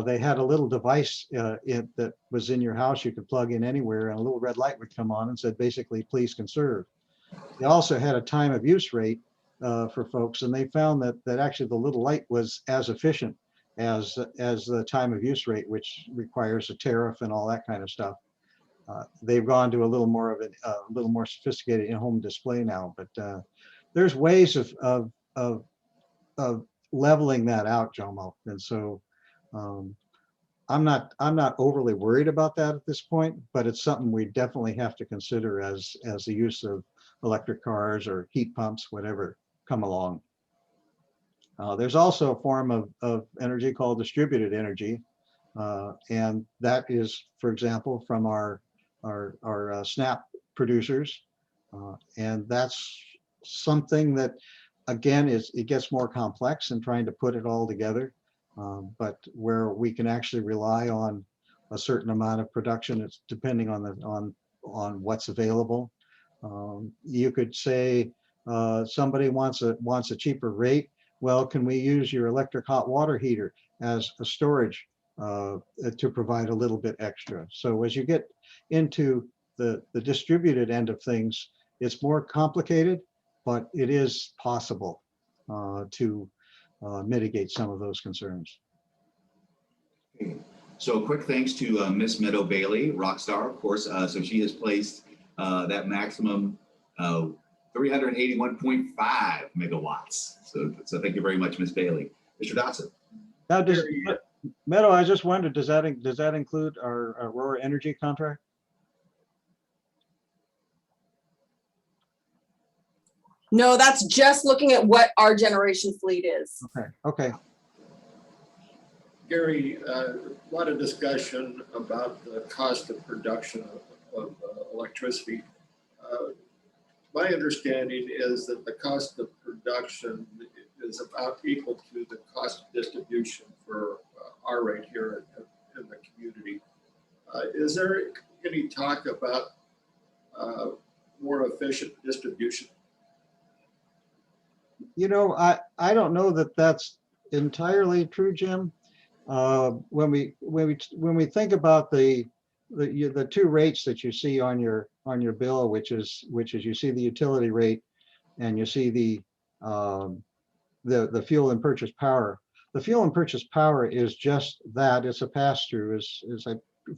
Speaker 2: they had a little device that was in your house you could plug in anywhere, and a little red light would come on and said, basically, please conserve. They also had a time of use rate for folks, and they found that actually the little light was as efficient as the time of use rate, which requires a tariff and all that kind of stuff. They've gone to a little more sophisticated in-home display now, but there's ways of leveling that out, Jomo. And so I'm not overly worried about that at this point, but it's something we definitely have to consider as the use of electric cars or heat pumps, whatever, come along. There's also a form of energy called distributed energy. And that is, for example, from our SNAP producers. And that's something that, again, it gets more complex in trying to put it all together. But where we can actually rely on a certain amount of production, it's depending on what's available. You could say somebody wants a cheaper rate. Well, can we use your electric hot water heater as a storage to provide a little bit extra? So as you get into the distributed end of things, it's more complicated, but it is possible to mitigate some of those concerns.
Speaker 1: So quick thanks to Miss Meadow Bailey, Rockstar, of course. So she has placed that maximum 381.5 megawatts. So thank you very much, Miss Bailey. Mr. Dotson.
Speaker 2: Now, Meadow, I just wondered, does that include our Aurora Energy contract?
Speaker 8: No, that's just looking at what our generation fleet is.
Speaker 2: Okay.
Speaker 5: Gary, a lot of discussion about the cost of production of electricity. My understanding is that the cost of production is about equal to the cost of distribution for our rate here in the community. Is there any talk about more efficient distribution?
Speaker 2: I don't know that that's entirely true, Jim. When we think about the two rates that you see on your bill, which is you see the utility rate and you see the fuel and purchase power. The fuel and purchase power is just that. It's a pass-through, as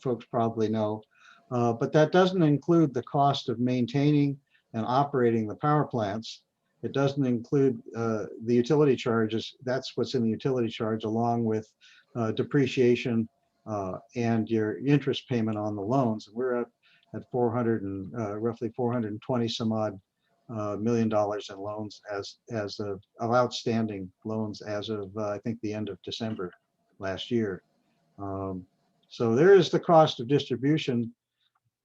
Speaker 2: folks probably know. But that doesn't include the cost of maintaining and operating the power plants. It doesn't include the utility charges. That's what's in the utility charge, along with depreciation and your interest payment on the loans. We're at 400 and roughly 420 some odd $1 million in loans as of outstanding loans as of I think the end of December last year. So there is the cost of distribution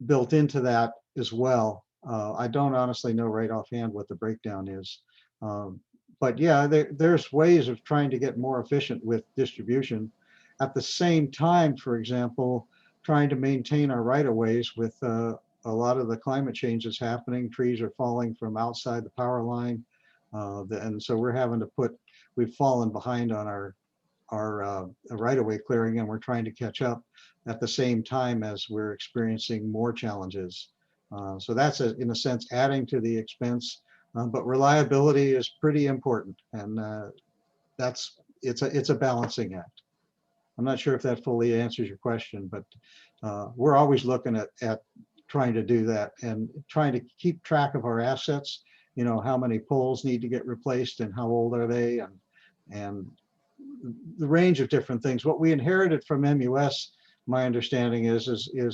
Speaker 2: built into that as well. I don't honestly know right offhand what the breakdown is. But yeah, there's ways of trying to get more efficient with distribution. At the same time, for example, trying to maintain our right-of-ways with a lot of the climate changes happening. Trees are falling from outside the power line. And so we've fallen behind on our right-of-way clearing, and we're trying to catch up at the same time as we're experiencing more challenges. So that's in a sense adding to the expense, but reliability is pretty important, and it's a balancing act. I'm not sure if that fully answers your question, but we're always looking at trying to do that and trying to keep track of our assets. You know, how many poles need to get replaced and how old are they, and the range of different things. What we inherited from MUS, my understanding is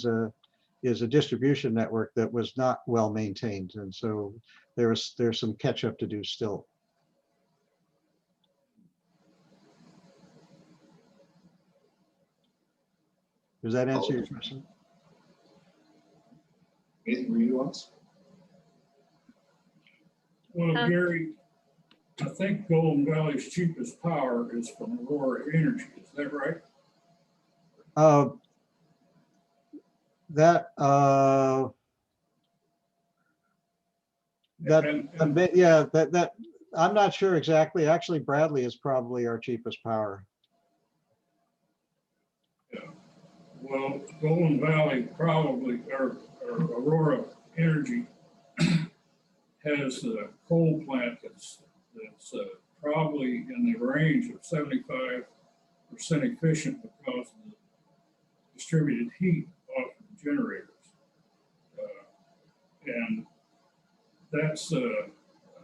Speaker 2: a distribution network that was not well maintained, and so there's some catch up to do still. Does that answer your question?
Speaker 1: Anything from you, Alex?
Speaker 9: Well, Gary, I think Golden Valley's cheapest power is from Aurora Energy. Is that right?
Speaker 2: That I'm not sure exactly. Actually, Bradley is probably our cheapest power.
Speaker 9: Yeah. Well, Golden Valley probably, or Aurora Energy has a coal plant that's probably in the range of 75% efficient because of the distributed heat off the generators. And that's an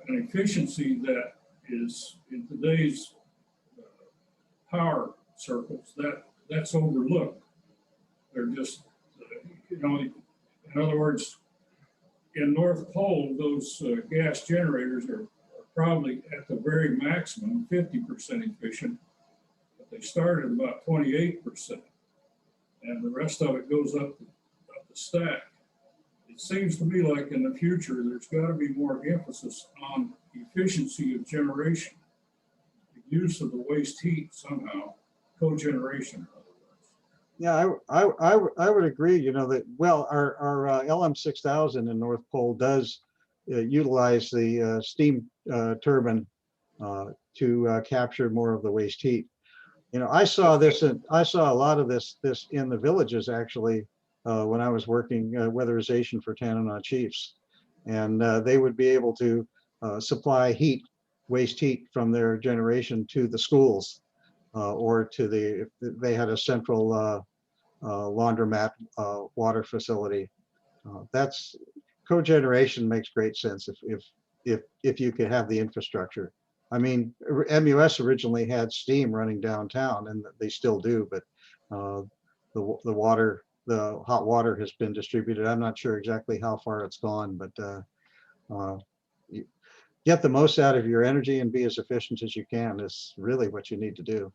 Speaker 9: efficiency that is in today's power circles, that's overlooked. They're just, in other words, in North Pole, those gas generators are probably at the very maximum 50% efficient, but they start at about 28%, and the rest of it goes up the stack. It seems to me like in the future, there's got to be more emphasis on efficiency of generation, the use of the waste heat somehow, cogeneration.
Speaker 2: Yeah, I would agree. You know that well, our LM6000 in North Pole does utilize the steam turbine to capture more of the waste heat. You know, I saw a lot of this in the villages actually when I was working weatherization for Tanana Chiefs, and they would be able to supply waste heat from their generation to the schools. Or to they had a central laundromat water facility. That's cogeneration makes great sense if you could have the infrastructure. I mean, MUS originally had steam running downtown, and they still do, but the hot water has been distributed. I'm not sure exactly how far it's gone, but get the most out of your energy and be as efficient as you can is really what you need to do.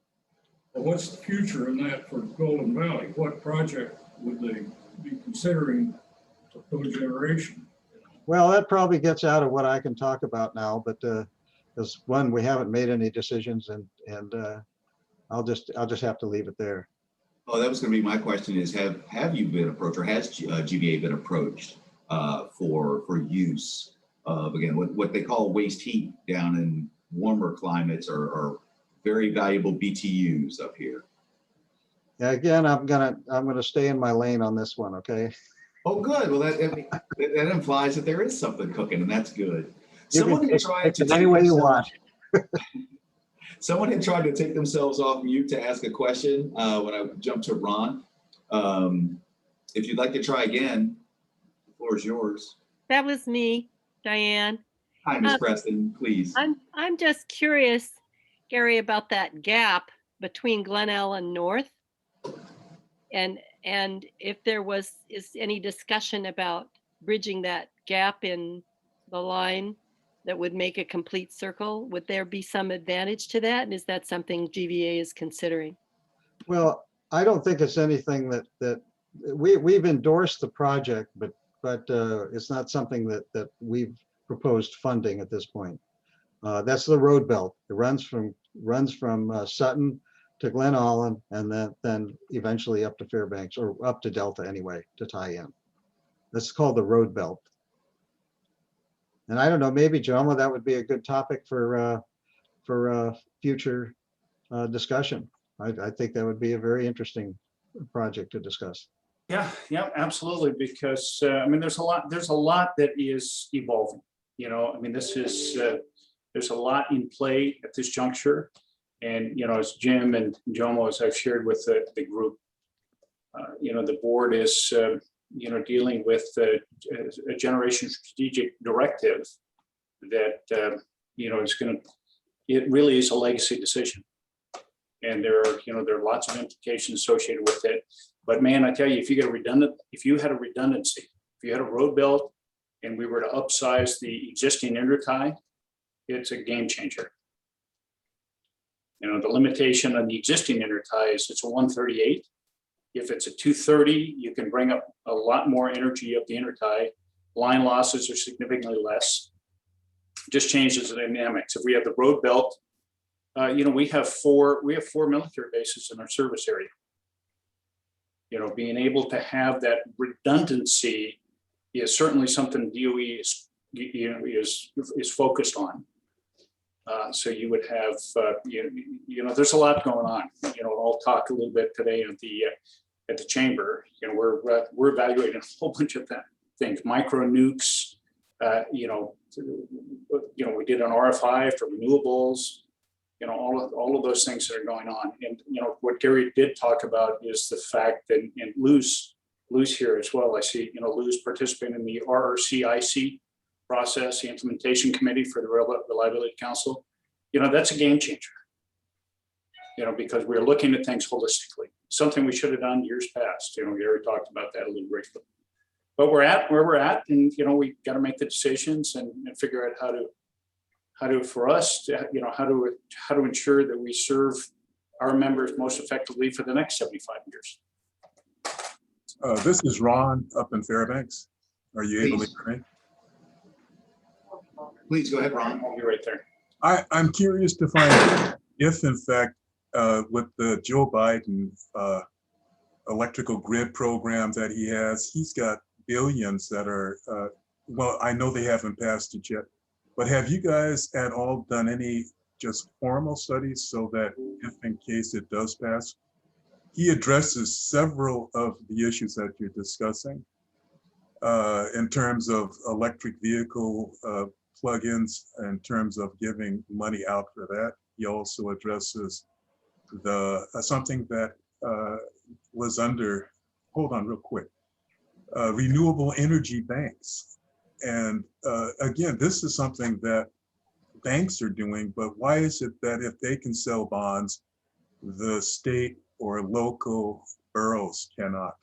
Speaker 9: Well, what's the future in that for Golden Valley? What project would they be considering for cogeneration?
Speaker 2: Well, that probably gets out of what I can talk about now, but as one, we haven't made any decisions, and I'll just have to leave it there.
Speaker 1: Oh, that was going to be my question: is have you been approached, or has GVA been approached for use of, again, what they call waste heat down in warmer climates, are very valuable BTUs up here?
Speaker 2: Again, I'm gonna stay in my lane on this one, okay?
Speaker 1: Oh, good. Well, that implies that there is something cooking, and that's good.
Speaker 2: You can
Speaker 1: Someone had
Speaker 2: take
Speaker 1: tried to
Speaker 2: it any
Speaker 1: take
Speaker 2: way you
Speaker 1: themselves-
Speaker 2: want.
Speaker 1: Someone had tried to take themselves off mute to ask a question when I jumped to Ron. If you'd like to try again, the floor is yours.
Speaker 10: That was me, Diane.
Speaker 1: Hi, Ms. Preston, please.
Speaker 10: I'm just curious, Gary, about that gap between Glenelg and North. And if there is any discussion about bridging that gap in the line that would make a complete circle, would there be some advantage to that? And is that something GVA is considering?
Speaker 2: Well, I don't think it's anything that we've endorsed the project, but it's not something that we've proposed funding at this point. That's the road belt. It runs from Sutton to Glen Allen and then eventually up to Fairbanks or up to Delta anyway to tie in. That's called the road belt. And I don't know, maybe Jomo, that would be a good topic for future discussion. I think that would be a very interesting project to discuss.
Speaker 11: Yeah, absolutely. Because I mean, there's a lot that is evolving. You know, I mean, this is there's a lot in play at this juncture, and you know, as Jim and Jomo, as I've shared with the group, you know, the board is you know, dealing with a generation strategic directive that you know, it really is a legacy decision. And there are lots of implications associated with it. But man, I tell you, if you had a redundancy, if you had a road belt and we were to upsize the existing intertie, it's a game changer. You know, the limitation on the existing intertie is it's a 138. If it's a 230, you can bring up a lot more energy up the intertie. Line losses are significantly less. Just changes the dynamics. If we have the road belt, you know, we have four military bases in our service area. You know, being able to have that redundancy is certainly something DOE is focused on. So you would have, you know, there's a lot going on. You know, I'll talk a little bit today at the chamber. You know, we're evaluating a whole bunch of things, micro nukes. You know, we did an RFI for renewables. You know, all of those things that are going on. And, you know, what Gary did talk about is the fact that, and Lou's here as well. I see, you know, Lou's participating in the RRCIC process, the implementation committee for the Reliability Council. You know, that's a game changer. You know, because we're looking at things holistically, something we should have done years past. You know, Gary talked about that a little briefly. But we're at where we're at, and, you know, we got to make the decisions and figure out how to for us to, you know, how to ensure that we serve our members most effectively for the next 75 years.
Speaker 12: This is Ron up in Fairbanks. Are you able to hear me?
Speaker 1: Please go ahead, Ron.
Speaker 11: You're right there.
Speaker 12: I'm curious to find out if, in fact, with the Joe Biden electrical grid program that he has, he's got billions that are, well, I know they haven't passed it yet, but have you guys at all done any just formal studies so that if in case it does pass, he addresses several of the issues that you're discussing in terms of electric vehicle plugins, in terms of giving money out for that. He also addresses the something that was under, hold on real quick, renewable energy banks. And again, this is something that banks are doing, but why is it that if they can sell bonds, the state or local boroughs cannot?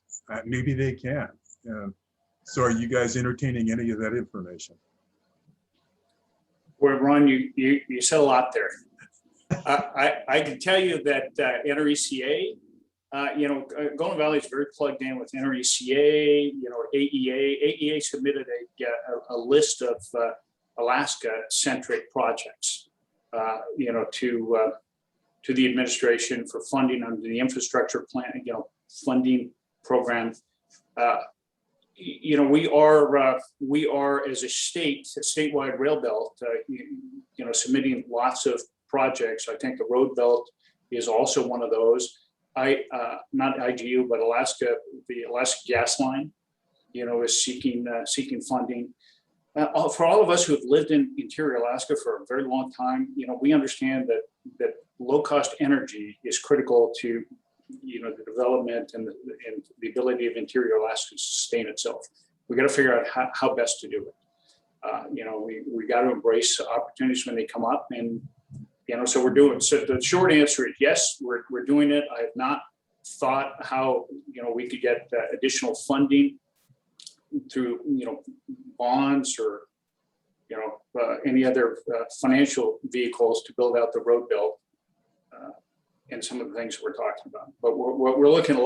Speaker 12: Maybe they can. And so are you guys entertaining any of that information?
Speaker 11: Well, Ron, you said a lot there. I can tell you that NRECA, you know, Golden Valley is very plugged in with NRECA, you know, AEA. AEA submitted a list of Alaska-centric projects, you know, to the administration for funding under the infrastructure plan, you know, funding program. You know, we are as a statewide rail belt, you know, submitting lots of projects. I think the road belt is also one of those. not IGU, but Alaska, the Alaska Gas Line, is seeking funding. For all of us who have lived in interior Alaska for a very long time, we understand that low-cost energy is critical to, the development and the ability of interior Alaska to sustain itself. We got to figure out how best to do it. We got to embrace opportunities when they come up, and so we're doing. So the short answer is yes, we're doing it. I have not thought how we could get additional funding through bonds or any other financial vehicles to build out the road bill and some of the things we're talking about. But we're looking at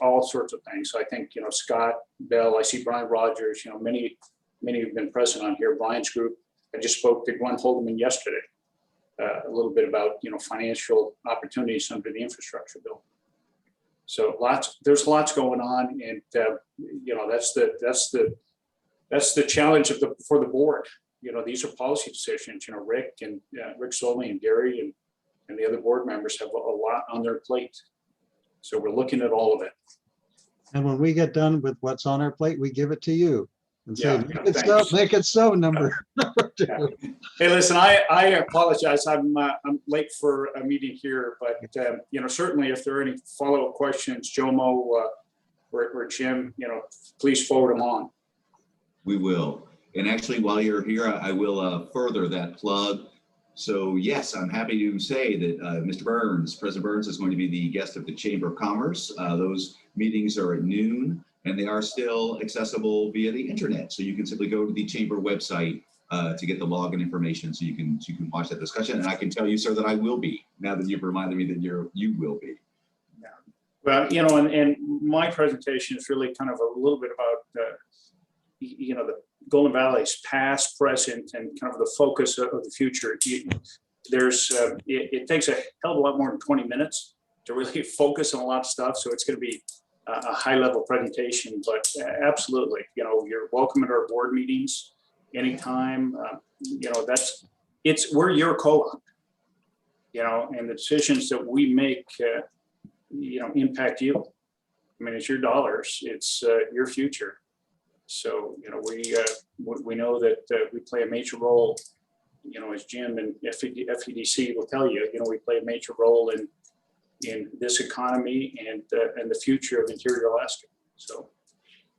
Speaker 11: all sorts of things. So I think Scott Bell, I see Brian Rogers, many have been present on here. Brian's group. I just spoke to Glenn Holdeman yesterday a little bit about financial opportunities under the infrastructure bill. So there's lots going on, and that's the challenge for the board. These are policy decisions. Rick Soley and Gary and the other board members have a lot on their plate. So we're looking at all of it.
Speaker 2: And when we get done with what's on our plate, we give it to you and say,
Speaker 11: thanks.
Speaker 2: make it so, number two.
Speaker 11: Yeah. Hey, listen, I apologize. I'm late for a meeting here, but certainly if there are any follow-up questions, Jomo or Jim, please forward them on.
Speaker 1: We will. And actually, while you're here, I will further that plug. So yes, I'm happy to say that Mr. Burns, President Burns, is going to be the guest of the Chamber of Commerce. Those meetings are at noon, and they are still accessible via the internet. So you can simply go to the Chamber website to get the login information, so you can watch that discussion. And I can tell you, sir, that I will be, now that you've reminded me that you will be.
Speaker 11: Yeah. Well, and my presentation is really kind of a little bit about the Golden Valley's past, present, and kind of the focus of the future. It takes a hell of a lot more than 20 minutes to really focus on a lot of stuff. So it's going to be a high-level presentation, but absolutely, you're welcome at our board meetings anytime. We're your co-op, and the decisions that we make, impact you. I mean, it's your dollars, it's your future. So, we know that we play a major role, as Jim and FEDC will tell you, we play a major role in this economy and the future of interior Alaska. So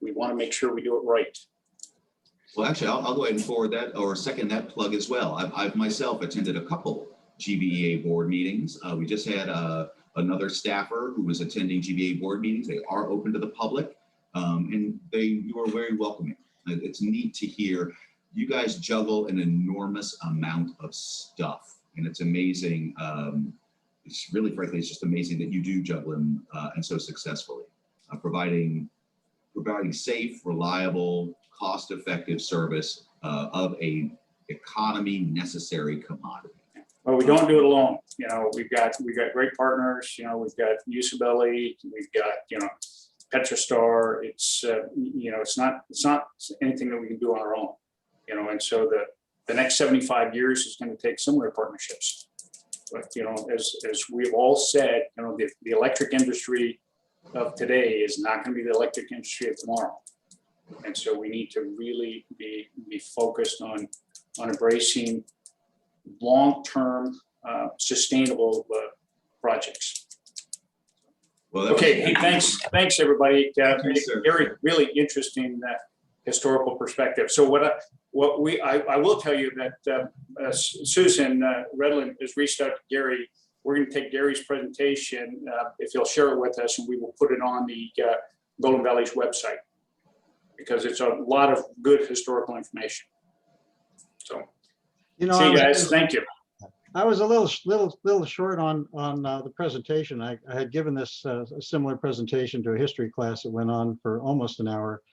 Speaker 11: we want to make sure we do it right.
Speaker 1: Well, actually, I'll go ahead and forward that or second that plug as well. I've myself attended a couple GVEA board meetings. We just had another staffer who was attending GVEA board meetings. They are open to the public. And you are very welcoming. It's neat to hear you guys juggle an enormous amount of stuff, and it's amazing. It's really, frankly, it's just amazing that you do juggle them and so successfully, providing safe, reliable, cost-effective service of a economy necessary commodity.
Speaker 11: Well, we don't do it alone. We've got great partners. We've got Usability. We've got Petrostar. It's it's not anything that we can do on our own, and so the next 75 years is going to take similar partnerships. But as we've all said, the electric industry of today is not going to be the electric industry of tomorrow, and so we need to really be focused on embracing long-term sustainable projects.
Speaker 1: Well,
Speaker 11: okay, hey, thanks everybody. Very really interesting historical perspective. So I will tell you that Susan Redland has reached out to Gary. We're going to take Gary's presentation, if he'll share it with us, and we will put it on the Golden Valley's website, because it's a lot of good historical information. So, see you guys. Thank you.
Speaker 2: I was a little short on the presentation. I had given this a similar presentation to a history class that went on for almost an hour,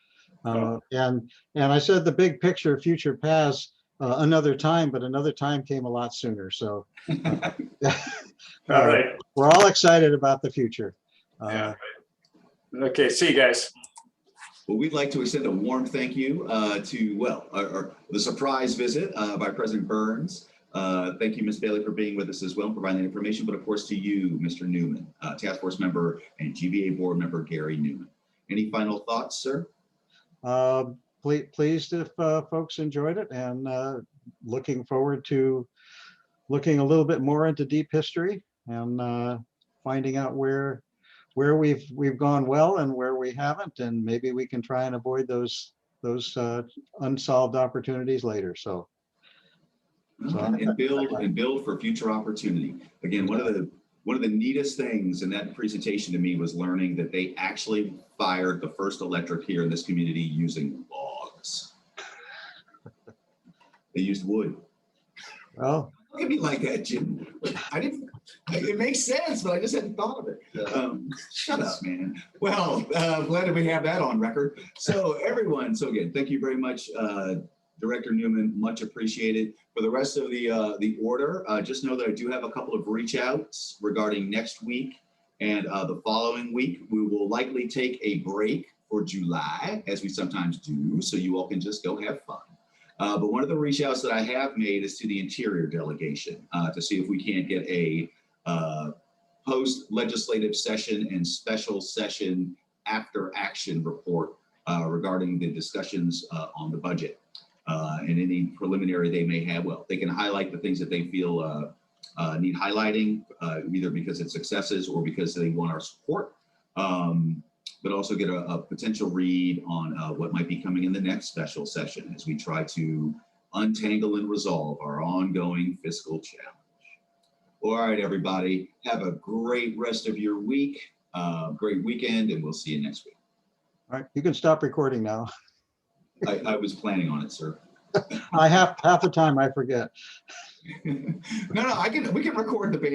Speaker 2: and I said the big picture, future paths, another time, but another time came a lot sooner. So,
Speaker 11: all right,
Speaker 2: we're all excited about the future.
Speaker 11: Yeah. Okay, see you guys.
Speaker 1: Well, we'd like to extend a warm thank you to the surprise visit by President Burns. Thank you, Ms. Bailey, for being with us as well, and providing the information, but of course to you, Mr. Newman, Task Force Member and GVA Board Member Gary Newman. Any final thoughts, sir?
Speaker 2: Pleased if folks enjoyed it, and looking forward to looking a little bit more into deep history and finding out where we've gone well and where we haven't, and maybe we can try and avoid those unsolved opportunities later. So
Speaker 1: And build for future opportunity. Again, one of the neatest things in that presentation to me was learning that they actually fired the first electric here in this community using logs. They used wood.
Speaker 2: well,
Speaker 1: Look at me like that, Jim. It makes sense, but I just hadn't thought of it. Shut up, man. Well, glad that we have that on record. So everyone, so again, thank you very much, Director Newman, much appreciated. For the rest of the order, just know that I do have a couple of reach outs regarding next week and the following week. We will likely take a break for July, as we sometimes do, so you all can just go have fun. But one of the reach outs that I have made is to the Interior Delegation to see if we can't get a post-legislative session and special session after action report regarding the discussions on the budget. And any preliminary they may have. Well, they can highlight the things that they feel need highlighting, either because it's successes or because they want our support, but also get a potential read on what might be coming in the next special session as we try to untangle and resolve our ongoing fiscal challenge. All right, everybody, have a great rest of your week, great weekend, and we'll see you next week.
Speaker 2: all right, you can stop recording now.
Speaker 1: I was planning on it, sir.
Speaker 2: I half the time I forget.
Speaker 1: No, we can record the band.